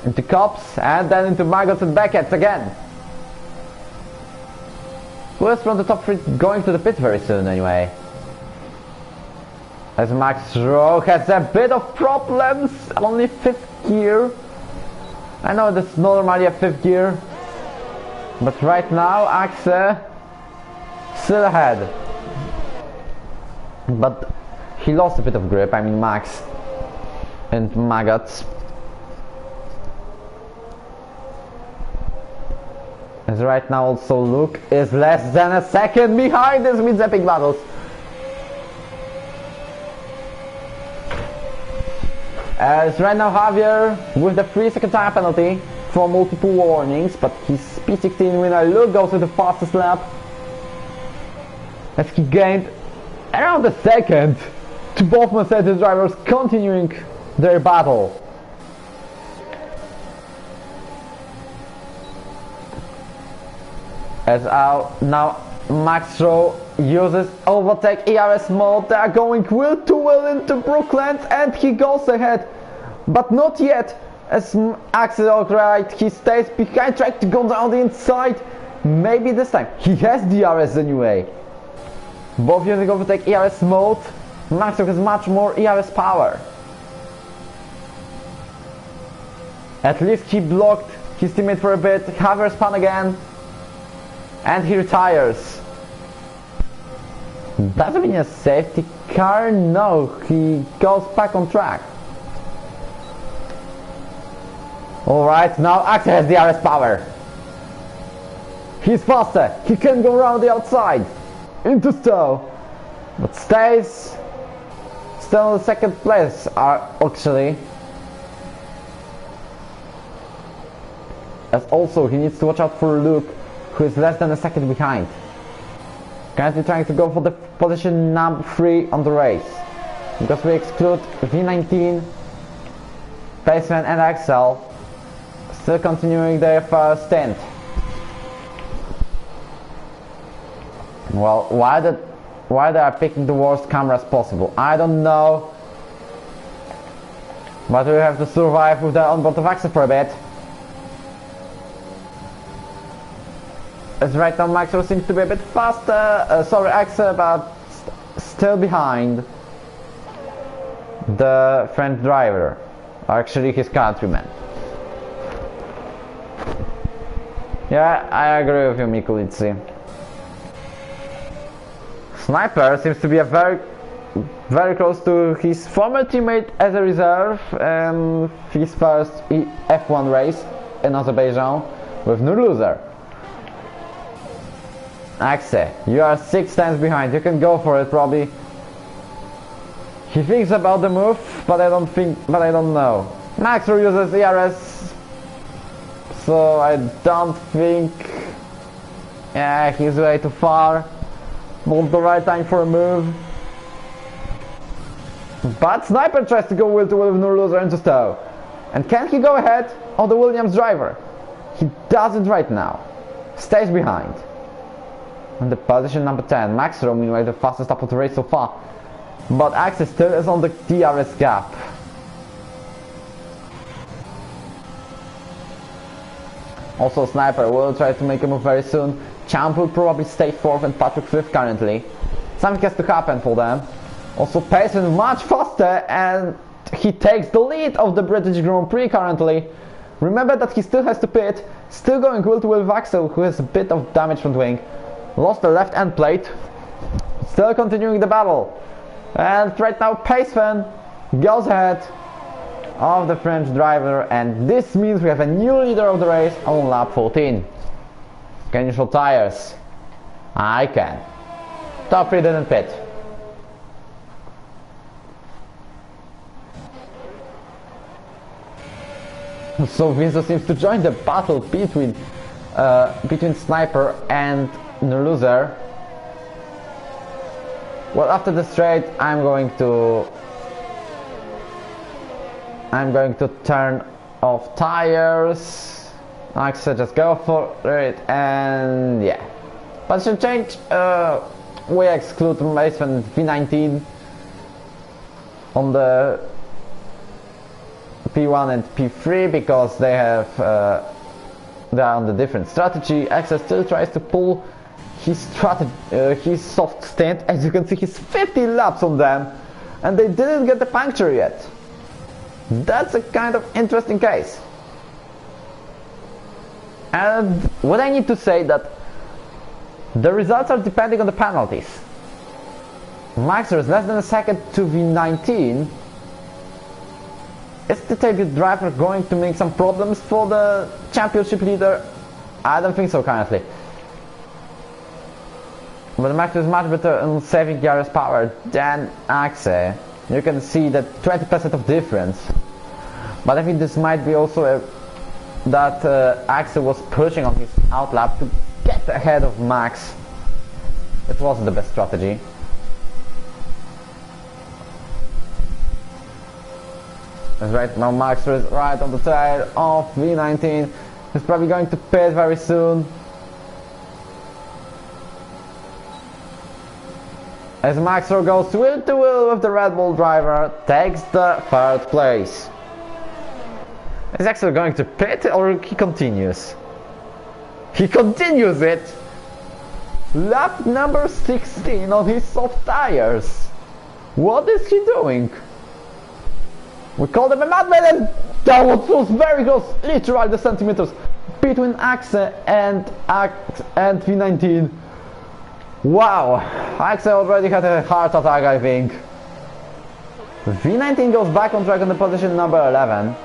into Cops and then into Maggots and Beckett's again. Who is from the top 3 going to the pit very soon anyway? As Max Rowe has a bit of problems, only 5th gear. I know that's normally a 5th gear, but right now Axel still ahead. But he lost a bit of grip, I mean Max and Maggots. As right now also Luke is less than a second behind. This means epic battles. As right now Javier with the 3-second time penalty for multiple warnings, but his P16 winner Luke goes with the fastest lap as he gained around a second to both Mercedes drivers, continuing their battle. As now Max Rowe uses overtake ERS mode. They are going wheel to wheel into Brooklands and he goes ahead, but not yet. As Axel alright, he stays behind, trying to go down the inside. Maybe this time he has DRS anyway. Both using overtake ERS mode. Max Rowe has much more ERS power. At least he blocked his teammate for a bit. Javier spun again. And he retires. Doesn't mean a safety car? No, he goes back on track. Alright, now Axel has the DRS power. He's faster, he can go around the outside. Into Stowe. But stays still in the second place, actually. As also he needs to watch out for Luke, who is less than a second behind. Currently trying to go for the position number 3 on the race. Because we exclude V19, Paceman and Axel, still continuing their first stint. Well, why they are picking the worst cameras possible, I don't know. But we have to survive with the onboard of Axel for a bit. As right now Max seems to be a bit faster, sorry Axel, but still behind the French driver, actually his countryman. Yeah, I agree with you, Mikulitsi. Sniper seems to be a very close to his former teammate as a reserve, his first F1 race in Azerbaijan with no loser. Axel, you are 6 times behind, you can go for it probably. He thinks about the move, but I don't know. Maxer uses ERS, so I don't think... Yeah, he's way too far. Not the right time for a move. But Sniper tries to go will to will with no loser into stow. And can he go ahead of the Williams driver? He doesn't right now. Stays behind. On the position number 10. Maxer, meanwhile, the fastest up of the race so far. But Axis still is on the DRS gap. Also Sniper will try to make a move very soon. Champ will probably stay 4th and Patrick 5th currently. Something has to happen for them. Also Payson much faster and he takes the lead of the British Grand Prix currently. Remember that he still has to pit. Still going will to will with Axel, who has a bit of damage front wing. Lost the left end plate. Still continuing the battle. And right now Payson goes ahead of the French driver, and this means we have a new leader of the race on lap 14. Can you show tires? I can. Top 3 didn't pit. So Vinzo seems to join the battle between Sniper and Loser. Well, after the straight, I'm going to turn off tires. Actually, just go for it, and yeah. Position change. We exclude Mason V19 on the P1 and P3 because they are on the different strategy. Axel still tries to pull his soft stint. As you can see, he's 50 laps on them, and they didn't get the puncture yet. That's a kind of interesting case. And what I need to say that the results are depending on the penalties. Maxer is less than a second to V19. Is the debut driver going to make some problems for the championship leader? I don't think so currently. But Maxer is much better in saving DRS power than Axe. You can see that 20% of difference. But I think this might be also that Axe was pushing on his outlap to get ahead of Max. It wasn't the best strategy. And right now Max is right on the tail of V19. He's probably going to pit very soon. As Maxer goes will to will with the Red Bull driver, takes the 3rd place. Is Axel going to pit or he continues? He continues it! Lap number 16 on his soft tires. What is he doing? We called him a madman, and that was very close, literally the centimeters between Axe and V19. Wow, Axe already had a heart attack, I think. V19 goes back on track on the position number 11.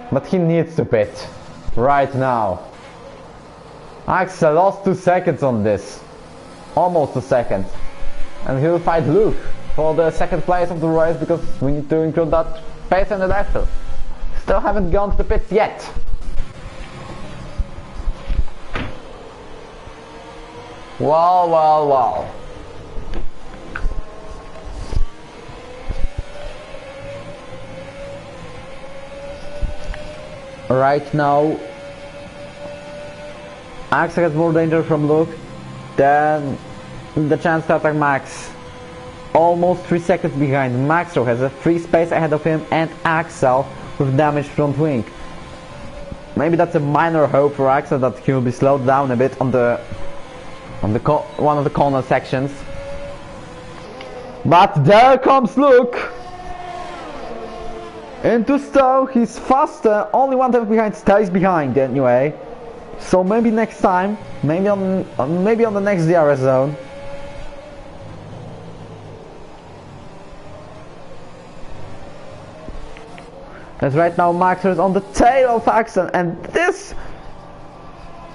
But he needs to pit right now. Axe lost 2 seconds on this. Almost 2 seconds. And he'll fight Luke for the 2nd place of the race because we need to include that Payson and Axel. Still haven't gone to the pits yet. Wow, wow, wow. Right now, Axe has more danger from Luke than the chance to attack Max. Almost 3 seconds behind. Maxo has a free space ahead of him and Axel with damaged front wing. Maybe that's a minor hope for Axel that he will be slowed down a bit on one of the corner sections. But there comes Luke into stow. He's faster, only 1 time behind, stays behind anyway. So maybe next time, maybe on the next DRS zone. As right now Maxer is on the tail of Axel, and this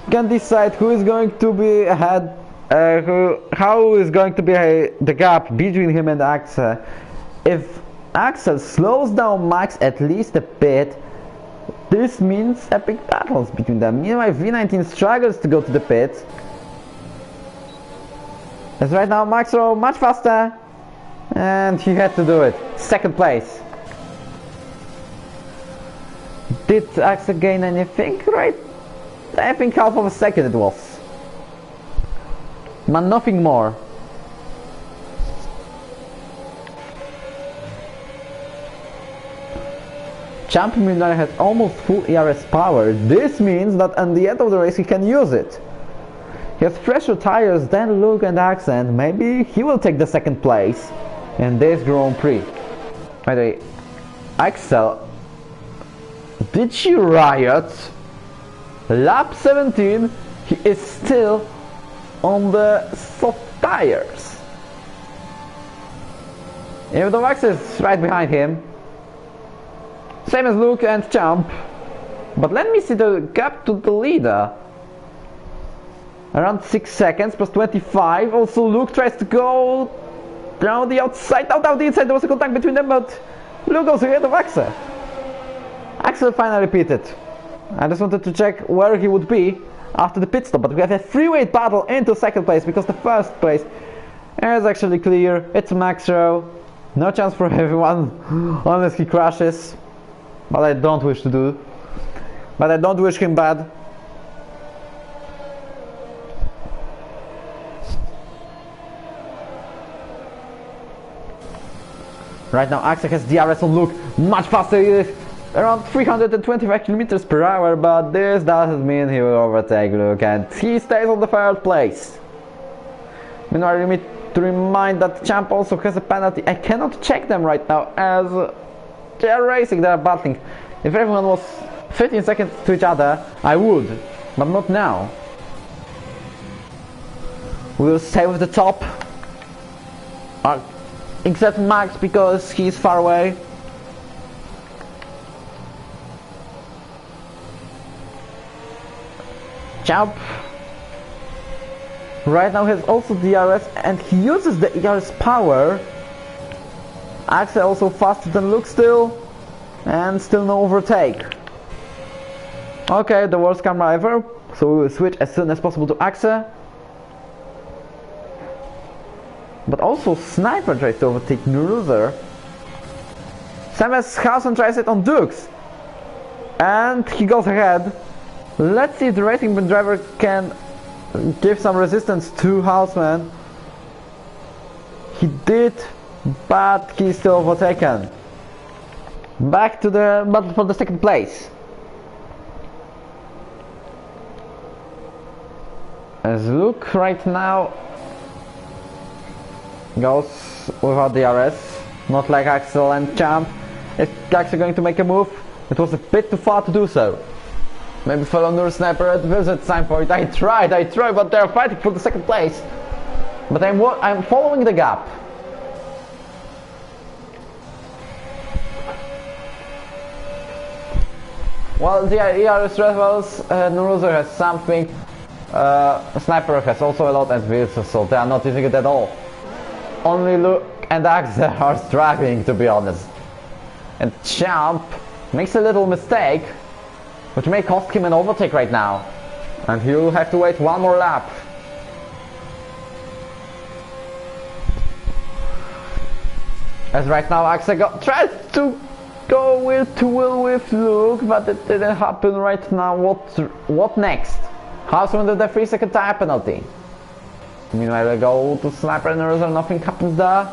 can decide who is going to be ahead, how is going to be the gap between him and Axel if Axel slows down Max at least a bit, this means epic battles between them. Meanwhile, V19 struggles to go to the pit. As right now, Max are much faster, and he had to do it. Second place. Did Axel gain anything? Right? I think half of a second it was. But nothing more. Champion Miller has almost full ERS power. This means that at the end of the race he can use it. He has fresher tires than Luke and Axel, and maybe he will take the second place in this Grand Prix. By the way, Axel, did you riot? Lap 17, he is still on the soft tires. Even though Max is right behind him, same as Luke and Champ. But let me see the gap to the leader. Around 6 seconds plus 25. Also Luke tries to go down the outside, down the inside. There was a contact between them, but Luke goes ahead of Axel. Axel finally pitted. I just wanted to check where he would be after the pit stop, but we have a three-way battle into second place because the first place is actually clear. It's Max Rowe. No chance for everyone unless he crashes. But I don't wish to do. But I don't wish him bad. Right now Axel has DRS on Luke. Much faster, he is around 325 kilometers per hour, but this doesn't mean he will overtake Luke, and he stays on the third place. Meanwhile, I need to remind that Champ also has a penalty. I cannot check them right now as they are racing, they are battling. If everyone was 15 seconds to each other, I would, but not now. We will stay with the top. Except Max because he's far away. Champ right now has also DRS and he uses the ERS power. Axel also faster than Luke still, and still no overtake. Okay, the worst camera ever, so we will switch as soon as possible to Axel. But also Sniper tries to overtake Nuruzer. Hausen tries it on Dukes, and he goes ahead. Let's see if the racing driver can give some resistance to Houseman. He did, but he's still overtaken. Back to the battle for the second place. As Luke right now goes without DRS, not like Axel and Champ. Is Axel going to make a move? It was a bit too far to do so. Maybe follow Nur Sniper at visit sign point. I tried, but they're fighting for the second place. But I'm following the gap. Well, the ERS levels, Nuruzer has something. Sniper has also a lot, and Wilson, so they are not using it at all. Only Luke and Axel are struggling, to be honest. And Champ makes a little mistake, which may cost him an overtake right now. And he'll have to wait one more lap. As right now Axel tries to go with Luke, but it didn't happen right now. What next? How's under the 3-second tire penalty? Meanwhile, I go to Sniper and Nuruzer, nothing happens there.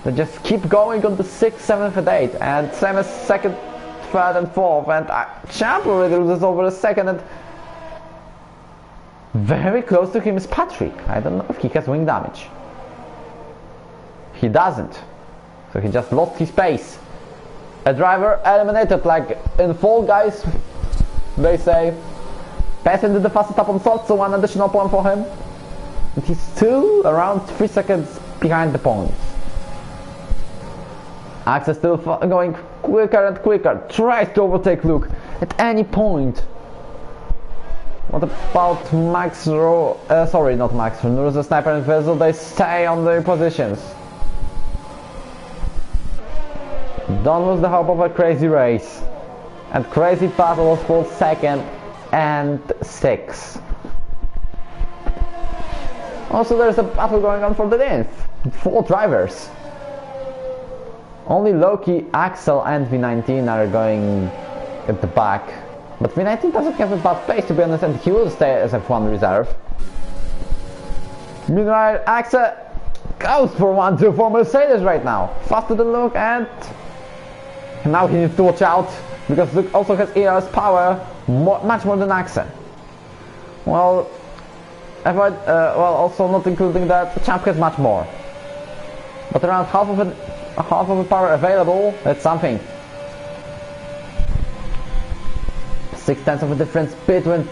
They just keep going on the 6th, 7th and 8th, and same as 2nd, 3rd and 4th, and Champ already loses over a second, and very close to him is Patrick. I don't know if he has wing damage. He doesn't, so he just lost his pace. A driver eliminated, like in Fall Guys, they say. Passing did the fastest up on salt, so one additional point for him. And he's still around 3 seconds behind the points. Axel still going quicker and quicker, tries to overtake Luke at any point. What about Max Rowe? Sorry, not Max Rowe. Nuruzer, Sniper and Vezel, they stay on their positions. Don't lose the hope of a crazy race. And crazy battles for 2nd and 6th. Also there's a battle going on for the ninth. 4 drivers. Only Loki, Axel and V19 are going at the back. But V19 doesn't have a bad pace, to be honest, and he will stay as F1 reserve. Meanwhile, Axel goes for 1-2 for Mercedes right now. Faster than Luke, and now he needs to watch out, because Luke also has ERS power, much more than Axel. Well, also not including that, Champ has much more. But around half of the power available, that's something. 0.6 of a difference between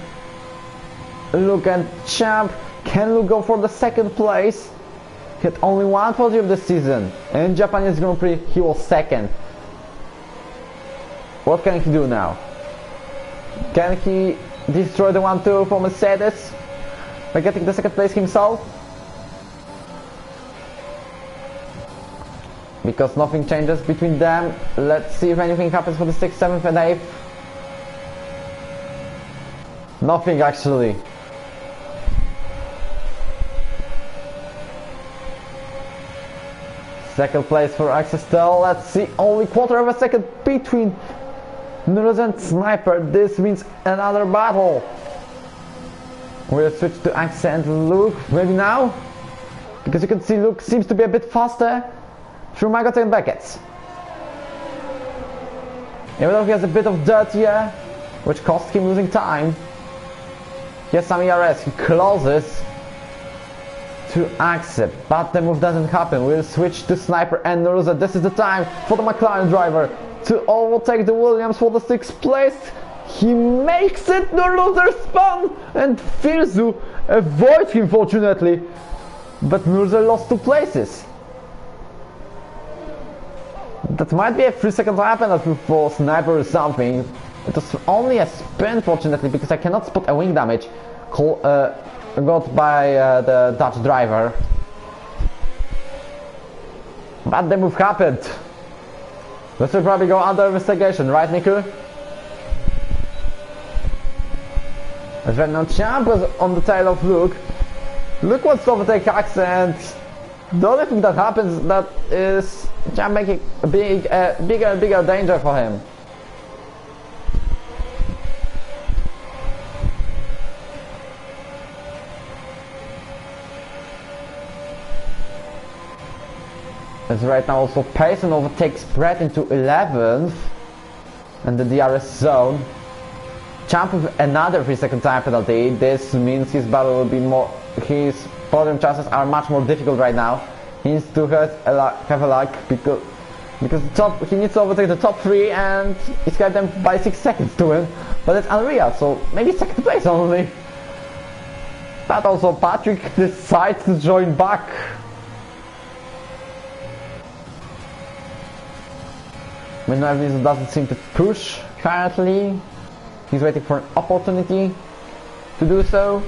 Luke and Champ. Can Luke go for the 2nd place? He had only 1 podium this season. In Japanese Grand Prix, he was 2nd. What can he do now? Can he destroy the 1-2 for Mercedes by getting the 2nd place himself? Because nothing changes between them. Let's see if anything happens for the 6th, 7th and 8th. Nothing actually. Second place for Axel still. Let's see, only 1/4 of a second between Nunes and Sniper. This means another battle. We'll switch to Axel and Luke. Maybe now? Because you can see Luke seems to be a bit faster through Maggots and Beckett's. Even though he has a bit of dirt here, which costs him losing time. He has some ERS, he closes to Axel, but the move doesn't happen. We'll switch to Sniper and Nuruza. This is the time for the McLaren driver to overtake the Williams for the 6th place. He makes it, the loser spun, and Firzu avoids him fortunately, but Nuruza lost 2 places. That might be a 3-second lap penalty for Sniper or something. It was only a spin fortunately, because I cannot spot a wing damage got by the Dutch driver. But the move happened. This will probably go under investigation, right Niku? As right now Champ was on the tail of Luke. Luke wants to overtake Axel, and the only thing that happens that is Champ making a bigger and bigger danger for him. As right now also Payson overtakes Brett into 11th and the DRS zone. Champ with another 3-second time penalty. This means his battle will be more, his podium chances are much more difficult right now. He needs to have a luck because he needs to overtake the top 3 and he's got them by 6 seconds to win. But it's unreal, so maybe 2nd place only. But also Patrick decides to join back. Meanwhile, this doesn't seem to push currently. He's waiting for an opportunity to do so.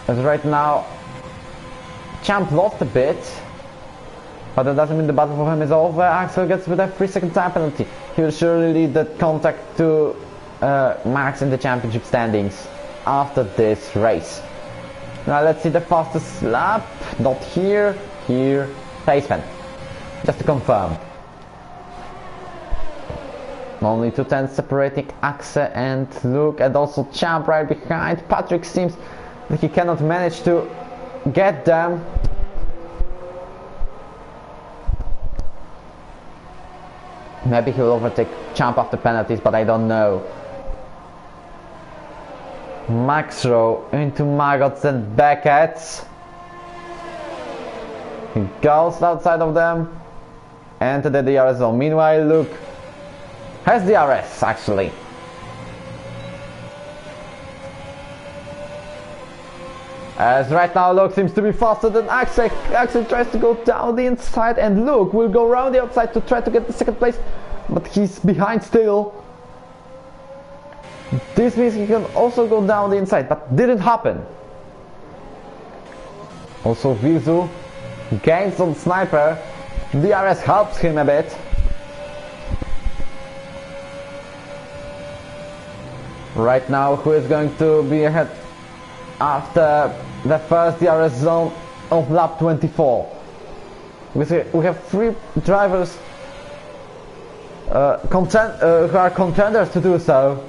As right now, Champ lost a bit, but that doesn't mean the battle for him is over. Axel gets with a 3-second time penalty. He will surely lead the contact to Max in the championship standings after this race. Now let's see the fastest lap. Not here, here, Paceman. Just to confirm. Only 2 tenths separating Axel and Luke, and also Champ right behind. Patrick seems that he cannot manage to get them. Maybe he will overtake Champ after penalties, but I don't know. Max Rowe into Maggots and Beckett's. He goes outside of them and to the DRS zone. Meanwhile, Luke has DRS actually. As right now Luke seems to be faster than Axel. Axel tries to go down the inside and Luke will go around the outside to try to get the 2nd place, but he's behind still. This means he can also go down the inside, but didn't happen. Also Vizu gains on Sniper. DRS helps him a bit. Right now, who is going to be ahead after the first DRS zone of lap 24? We have 3 drivers who are contenders to do so,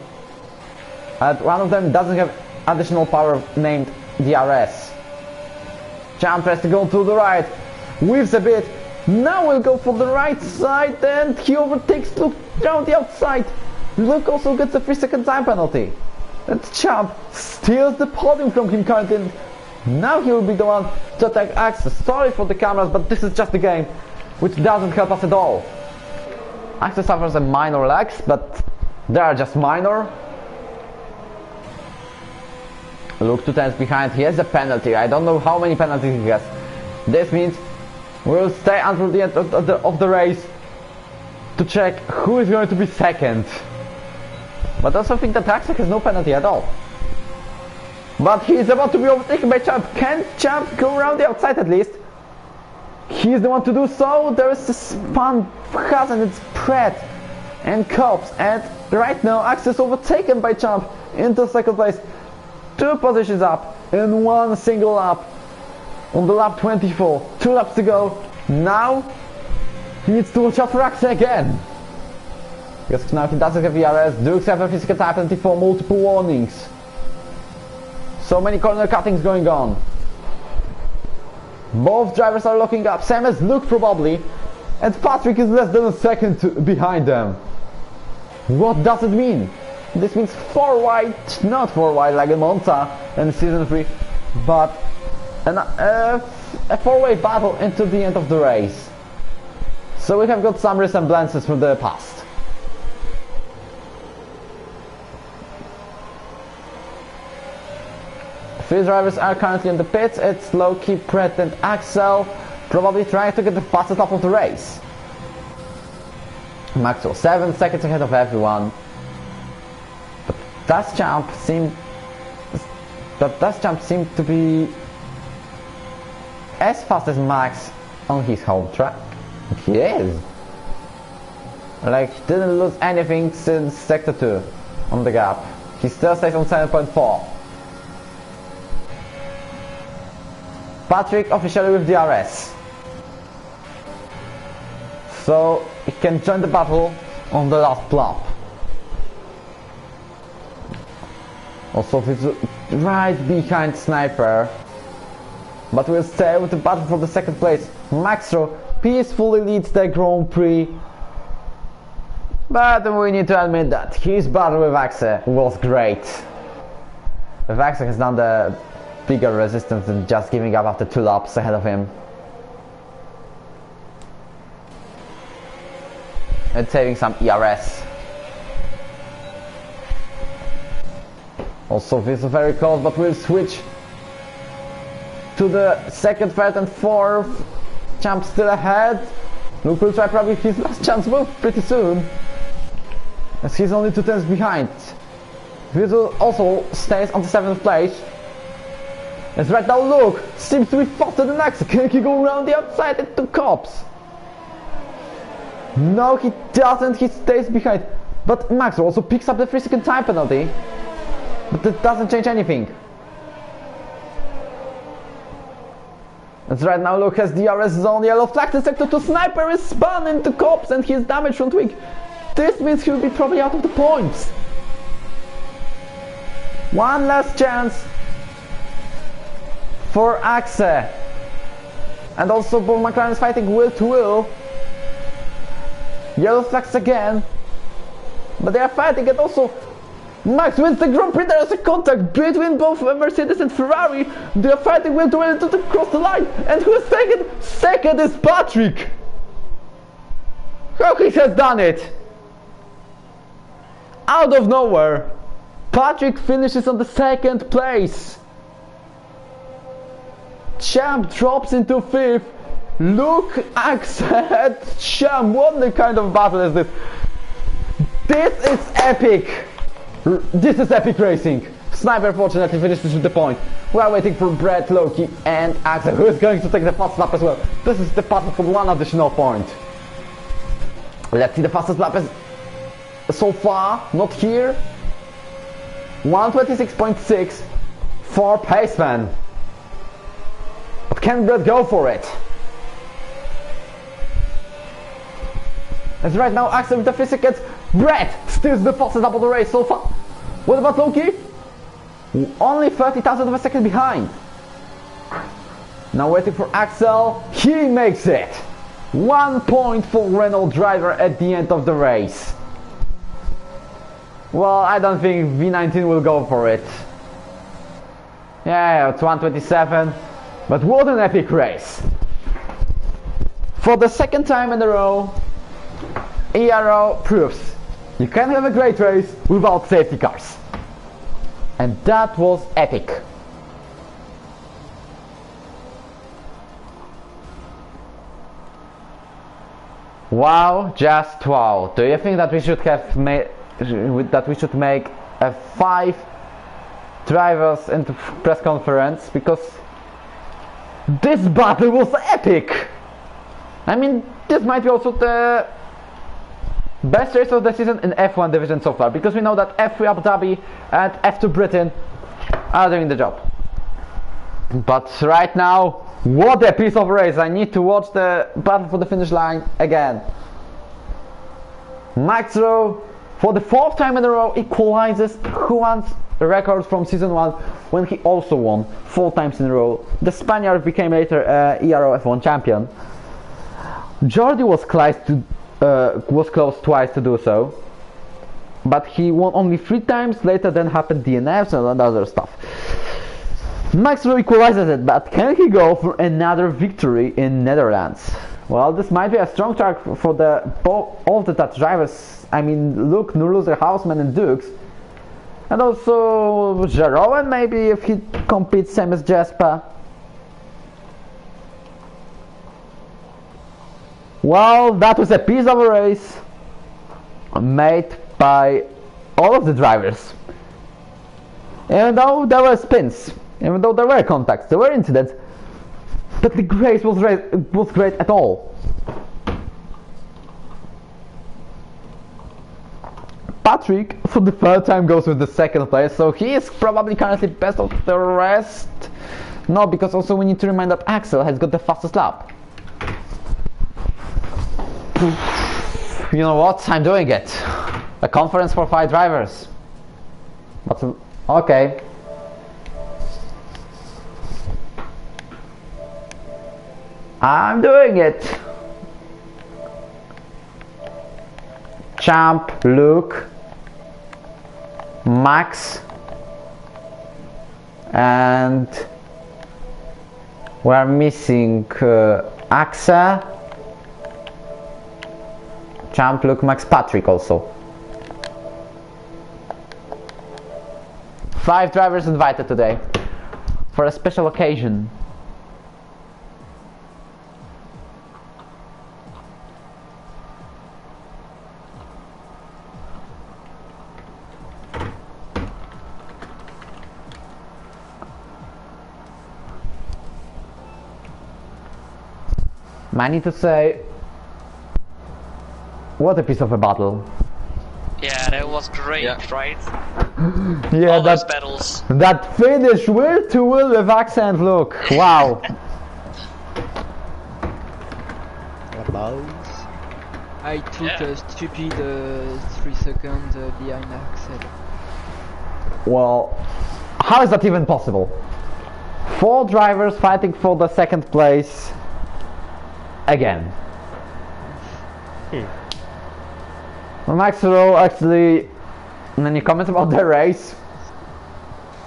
and one of them doesn't have additional power named DRS. Champ tries to go to the right, weaves a bit, now will go for the right side, and he overtakes Luke down the outside. Luke also gets a 3-second time penalty. And Champ steals the podium from him currently. Now he will be the one to attack Axel. Sorry for the cameras, but this is just a game, which doesn't help us at all. Axel suffers a minor lags, but they are just minor. Luke 2 tenths behind. He has a penalty. I don't know how many penalties he has. This means we'll stay until the end of the race to check who is going to be second. But I also think that Axel has no penalty at all. But he is about to be overtaken by Champ. Can Champ go around the outside at least? He is the one to do so. There is a spun and it's Pratt and Cops. And right now Axel is overtaken by Champ into second place. 2 positions up in 1 single lap. On the lap 24. 2 laps to go. Now he needs to watch out for Axel again. Because now he doesn't have VRS. Dukes have a physical time penalty for multiple warnings. So many corner cuttings going on. Both drivers are locking up. Same as Luke probably. And Patrick is less than a second behind them. What does it mean? This means 4 wide, not 4 wide like in Monza and season 3, but a 4-way battle into the end of the race. So we have got some resemblances from the past. Three drivers are currently in the pits. It's Loki, Pratt and Axel, probably trying to get the fastest lap of the race. Maxwell 7 seconds ahead of everyone. But does Champ seem to be as fast as Max on his home track? He is. Like, he didn't lose anything since sector 2 on the gap. He still stays on 7.4. Patrick officially with DRS. So he can join the battle on the last lap. Also he's right behind Sniper. But we'll stay with the battle for the second place. Maxro peacefully leads the Grand Prix. But we need to admit that his battle with Axe was great. If Axe has done the bigger resistance than just giving up after 2 laps ahead of him. And saving some ERS. Also this is very close, but we'll switch to the second, third and fourth. Champ still ahead. Luke will try probably his last chance move pretty soon, as he's only 2 tenths behind. Visual also stays on the 7th place. As right now Luke seems to be faster than Axel. Can he go around the outside into Cops? No, he doesn't. He stays behind. But Max also picks up the 3-second time penalty. But that doesn't change anything. As right now Luke has DRS zone, yellow flag to sector 2. Sniper is spun into Cops and he is damaged front wing. This means he'll be probably out of the points. One last chance for Axe. And also both McLaren is fighting will to will. Yellow flags again. But they are fighting, and also Max wins the Grand Prix. There is a contact between both Mercedes and Ferrari. They are fighting will to will to cross the line. And who is second? Second is Patrick. How he has done it? Out of nowhere, Patrick finishes on the 2nd place. Champ drops into 5th. Luke Axe and Champ. What the kind of battle is this? This is epic. This is epic racing. Sniper fortunately finishes with the point. We are waiting for Brett, Loki and Axel, who is going to take the fast lap as well. This is the battle for one additional point. Let's see the fastest lap is so far, not here. 1:26.6 for Paceman. But can Brett go for it? As right now Axel with the 3 seconds. Brett steals the fastest lap of the race so far. What about Loki? Only 30,000 of a second behind. Now waiting for Axel. He makes it. 1 point for Renault driver at the end of the race. Well, I don't think V19 will go for it. Yeah, it's 1:27. But what an epic race. For the second time in a row, ERO proves you can have a great race without safety cars. And that was epic. Wow, just wow. Do you think that we should have made make a 5 drivers into press conference, because this battle was epic. I mean, this might be also the best race of the season in F1 division so far, because we know that F3 Abu Dhabi and F2 Britain are doing the job. But right now, what a piece of race. I need to watch the battle for the finish line again. Max Rowe, for the 4th time in a row, equalizes Juan's record from season 1, when he also won 4 times in a row. The Spaniard became later ERO F1 champion. Jordi was close twice to do so, but he won only 3 times. Later then happened DNFs and other stuff. Max Rowe equalizes it, but can he go for another victory in Netherlands? Well, this might be a strong track for all the Dutch drivers. I mean, Luke, Nurluzer, Hausman and Dukes. And also Jeroen, maybe, if he competes same as Jesper. Well, that was a piece of a race made by all of the drivers. Even though there were spins, even though there were contacts, there were incidents, but the race was great at all. Patrick, for the 3rd time, goes with the 2nd place, so he is probably currently best of the rest. No, because also we need to remind that Axel has got the fastest lap. You know what? I'm doing it. A conference for 5 drivers. But okay. I'm doing it. Champ, Luke, Max, and we're missing Axa, Champ, Luke, Max, Patrick also. 5 drivers invited today for a special occasion. I need to say, what a piece of a battle. Yeah, that was great, right? Yeah, all those battles. That finish wheel to wheel with accent, look. Wow. Applause. I took a stupid 3 seconds behind Axel. Well, how is that even possible? 4 drivers fighting for the 2nd place again. Max Rowe, actually, any comments about the race?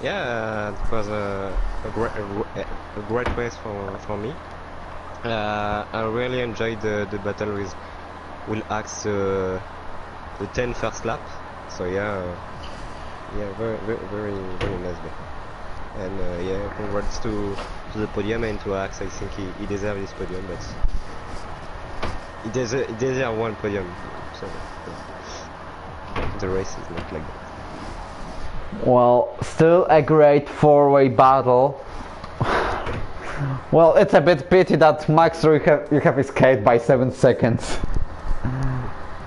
Yeah, it was a great race for me. I really enjoyed the battle with Will Axe the 10 first lap. So yeah, very nice day. And yeah, congrats to the podium and to Axe. I think he deserves this podium, but he deserves one podium. So the race is not like that. Well, still a great four-way battle. Well, it's a bit pity that Max you have escaped by 7 seconds.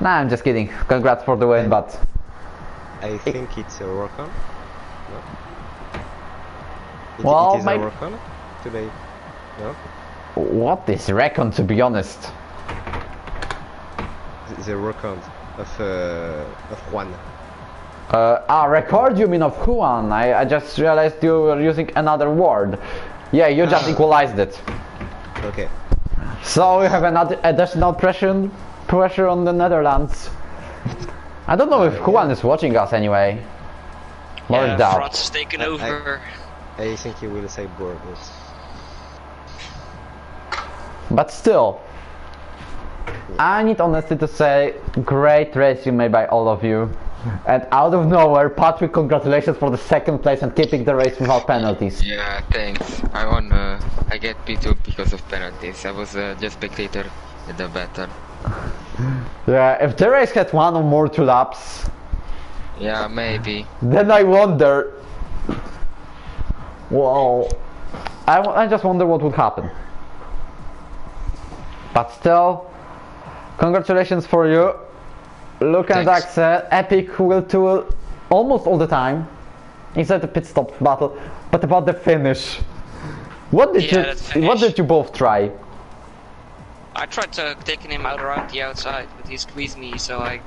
Nah, I'm just kidding. Congrats for the win, but I think it's a rock-on. No? Well, it is a rock-on today. No? What is Recon, to be honest? The rock-on of Juan. Record you mean of Juan? I just realized you were using another word. Yeah, you just equalized it. Okay. So we have another additional pressure on the Netherlands. I don't know if Juan is watching us anyway. More Yeah, doubt. France is taken over. I think he will say Burgos. But still, I need honestly to say, great race you made by all of you. And out of nowhere, Patrick, congratulations for the second place and keeping the race without penalties. Yeah, thanks. I won. I get P2 because of penalties. I was just spectator at the battle. Yeah, if the race had 1 or more 2 laps, Yeah, maybe. then I wonder. Well, I just wonder what would happen. But still, congratulations for you. Luke and Thanks. Axel, epic will tool almost all the time, inside the pit stop battle. But about the finish, what did that finish. what did you both try? I tried to taking him out around the outside, but he squeezed me, so I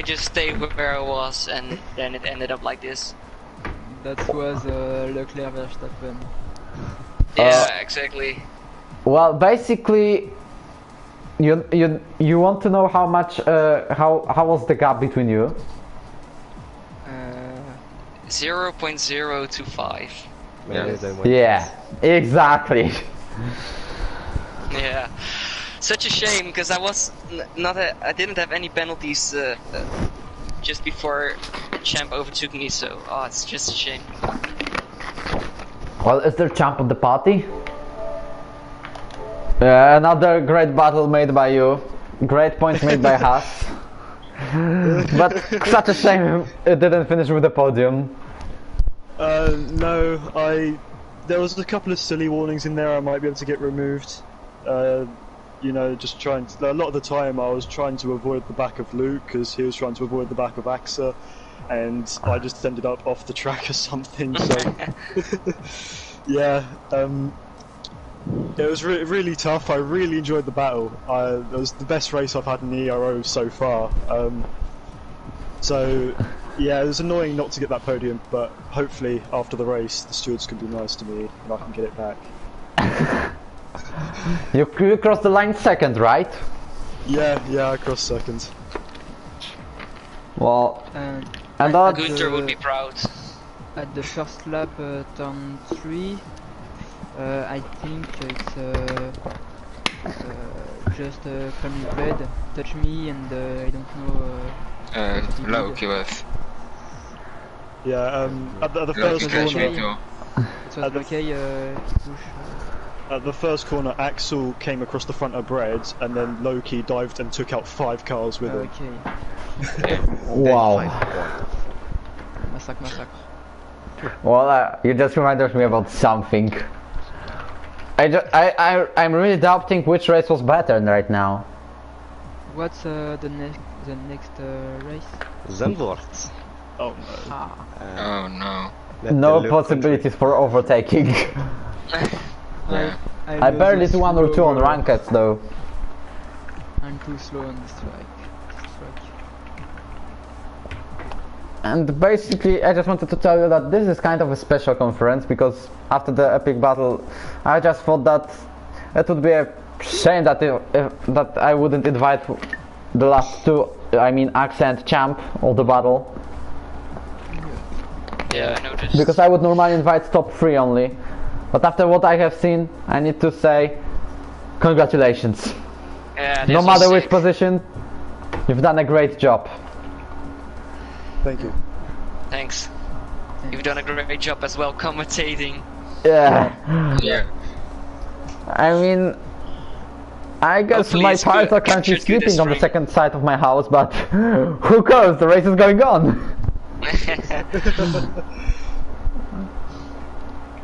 just stayed where I was, and then it ended up like this. That was Leclerc Verstappen. Yeah, exactly. Well, basically, you want to know how much how was the gap between you? 0.025. Yeah, exactly. Yeah, such a shame because I was I didn't have any penalties just before Champ overtook me. So it's just a shame. Well, is there Champ of the party? Yeah, another great battle made by you. Great points made by Haas. But such a shame it didn't finish with the podium. No, there was a couple of silly warnings in there I might be able to get removed. You know, just trying to, a lot of the time I was trying to avoid the back of Luke because he was trying to avoid the back of Axa, and I just ended up off the track or something, so yeah, it was really tough. I really enjoyed the battle. It was the best race I've had in the ERO so far. So yeah, it was annoying not to get that podium, but hopefully after the race the stewards can be nice to me and I can get it back. You crossed the line second, right? Yeah, I crossed second. Well, And that Gunther would be proud. at the first lap, turn 3, I think it's just Family Bread touch me, and I don't know. Low he was. Yeah, at the Low first he catch me corner, too. It was okay. Push. at the first corner, Axel came across the front of Bread, and then Loki dived and took out 5 cars with him. Okay. wow. Massacre. Well, you just reminded me about something. I'm really doubting which race was better right now. What's the next race? Zandvoort. Oh no. Oh no. No possibilities for overtaking. Yeah. I barely do 1 or 2 on rankeds though. I'm too slow on this track. And basically, I just wanted to tell you that this is kind of a special conference because after the epic battle, I just thought that it would be a shame that that I wouldn't invite the last 2. I mean, Axe and Champ of the battle. Yeah, I noticed. Because I would normally invite top 3 only. But after what I have seen, I need to say congratulations. Yeah, No this matter was which sick. position, you've done a great job. Thank you. Thanks. You've done a great job as well commentating. Yeah. Yeah. I mean, I guess Hopefully my it's parents good- are currently captured good sleeping on the string. second side of my house, but who cares? The race is going on.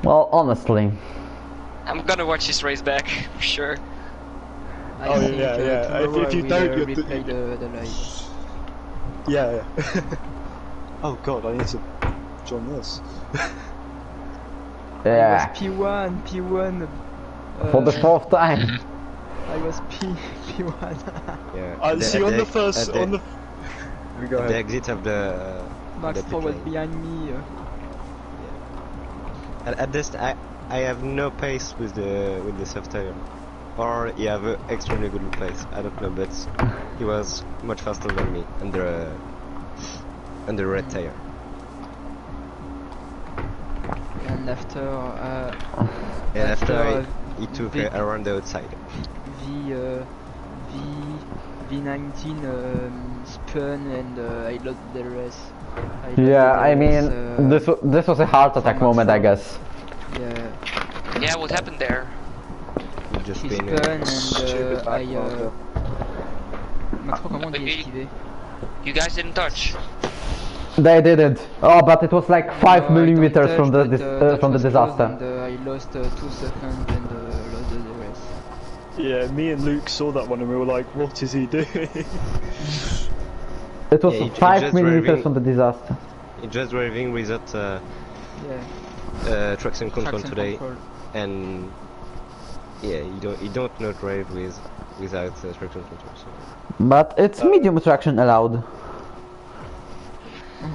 Well, honestly. I'm gonna watch this race back for sure. Oh, yeah. If you don't, you have to- replay the live. Yeah. Oh god, I need to join this. Yeah. I was P1. For the 4th time. I was P1. Yeah. See, on the first, on the. Go the ahead. exit of the Max the 4 was pit lane. behind me. At this, I have no pace with the soft tire, or he have an extremely good pace. I don't know, but he was much faster than me under red tire. And after And after he took big- around the outside. V19 spun and I lost the race. Yeah, I mean, this was a heart attack moment, I guess. Yeah, Yeah, what happened there? He just he been spun and Stupid I... backmarker. Max, comment on dit esquiver? You guys didn't touch. They didn't. Oh, but it was like 5 No, I millimeters don't from the touch, that from the was close disaster. and, I lost 2 seconds and lost the race. Yeah, me and Luke saw that one and we were like, what is he doing? It was Yeah, he 5 just millimeters driving- from the disaster. he just driving without Yeah, traction control traction today, control. and yeah, he don't not drive without traction control. So. But it's medium traction allowed. Yeah,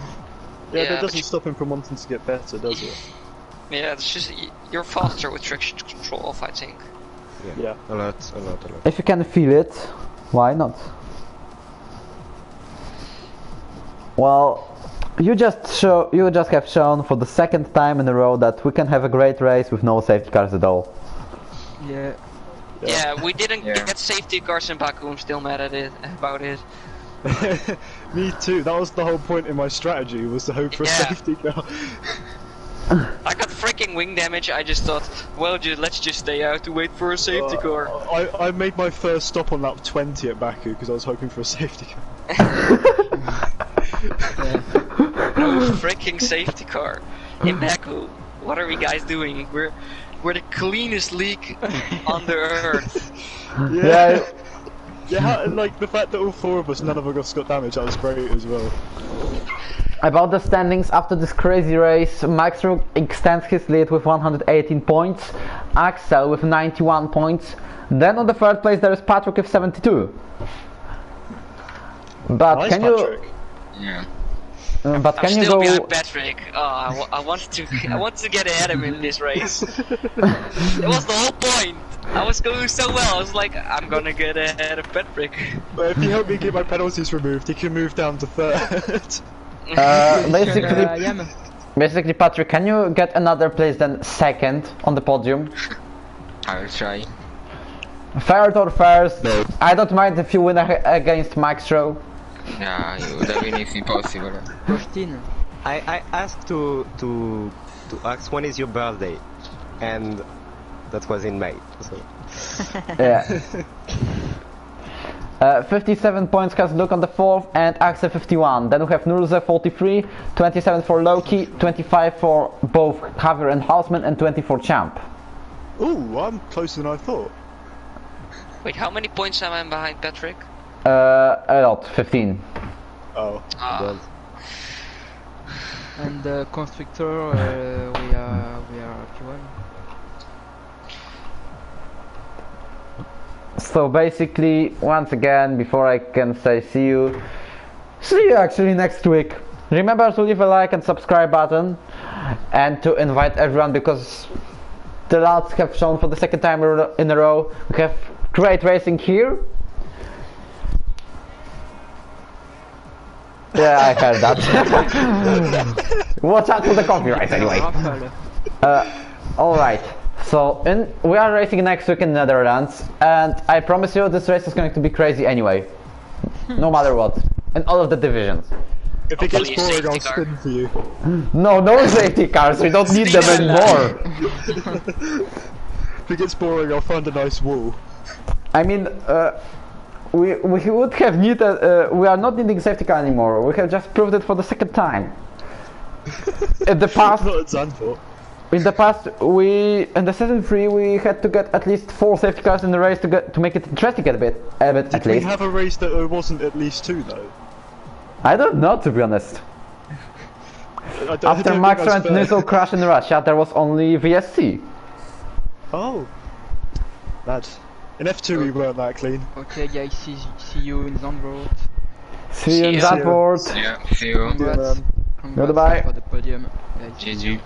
Yeah, that but doesn't you- stop him from wanting to get better, does it? Yeah, it's just you're faster with traction control off, I think. Yeah. A lot. If you can feel it, why not? Well, you just have shown for the 2nd time in a row that we can have a great race with no safety cars at all. Yeah, Yeah, we didn't Yeah. get safety cars in Baku. I'm still mad at it about it. Me too. That was the whole point in my strategy, was to hope for a Yeah. safety car. I got freaking wing damage. I just thought, well, let's just stay out to wait for a safety car. I made my first stop on lap 20 at Baku because I was hoping for a safety car. No freaking safety car in Baku. What are we guys doing? We're the cleanest league on the earth. Yeah. Yeah, and like the fact that all 4 of us, none of us got damage, that was great as well. About the standings after this crazy race, Max extends his lead with 118 points, Axel with 91 points, then on the 3rd place there is Patrick with 72. But Nice, can Patrick. Yeah. but I'm can you still go? behind Patrick. Oh, I wanted to get ahead of him in this race. It was the whole point. I was going so well. I was like, I'm gonna get ahead of Patrick. But if you help me get my penalties removed, he can move down to 3rd. Basically, Patrick, can you get another place than 2nd on the podium? I will try. 3rd or 1st? No. I don't mind if you win against Max Rowe. Yeah, the win is impossible. Wojtinho. I asked to ask when is your birthday, and that was in May. So. Yeah. 57 points has Luke on the 4th and Axel 51. Then we have Nurze 43, 27 for Loki, 25 for both Javier and Hausman, and 20 for Champ. Ooh, I'm closer than I thought. Wait, how many points am I behind Patrick? A lot, 15. Oh. Ah, And constructor, we are P1. So basically, once again, before I can say see you actually next week. Remember to leave a like and subscribe button, and to invite everyone, because the lads have shown for the 2nd time in a row we have great racing here. Yeah, I heard that. Watch out for the copyright anyway. Alright, so we are racing next week in Netherlands, and I promise you this race is going to be crazy anyway. No matter what. In all of the divisions. If it gets Hopefully a boring, safety I'll car. spin for you. No safety cars, we don't need them anymore. If it gets boring, I'll find a nice wall. I mean, we would have needed, we are not needing safety car anymore. We have just proved it for the 2nd time. in the past, Not at Zandvoort. in the season 3 we had to get at least 4 safety cars in the race to make it interesting a bit Did at we least. have a race that there wasn't at least 2 though? I don't know, to be honest. I don't After think Max that's and fair. Nizzle crash in Russia, there was only VSC. Oh. Lad. In F2 we weren't that clean. Okay, guys, see you in Zandvoort. See you in ya. Zandvoort. Yeah, see you. Congrats. man. Congrats Goodbye. for the podium, guys. GG.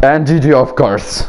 And GG, of course.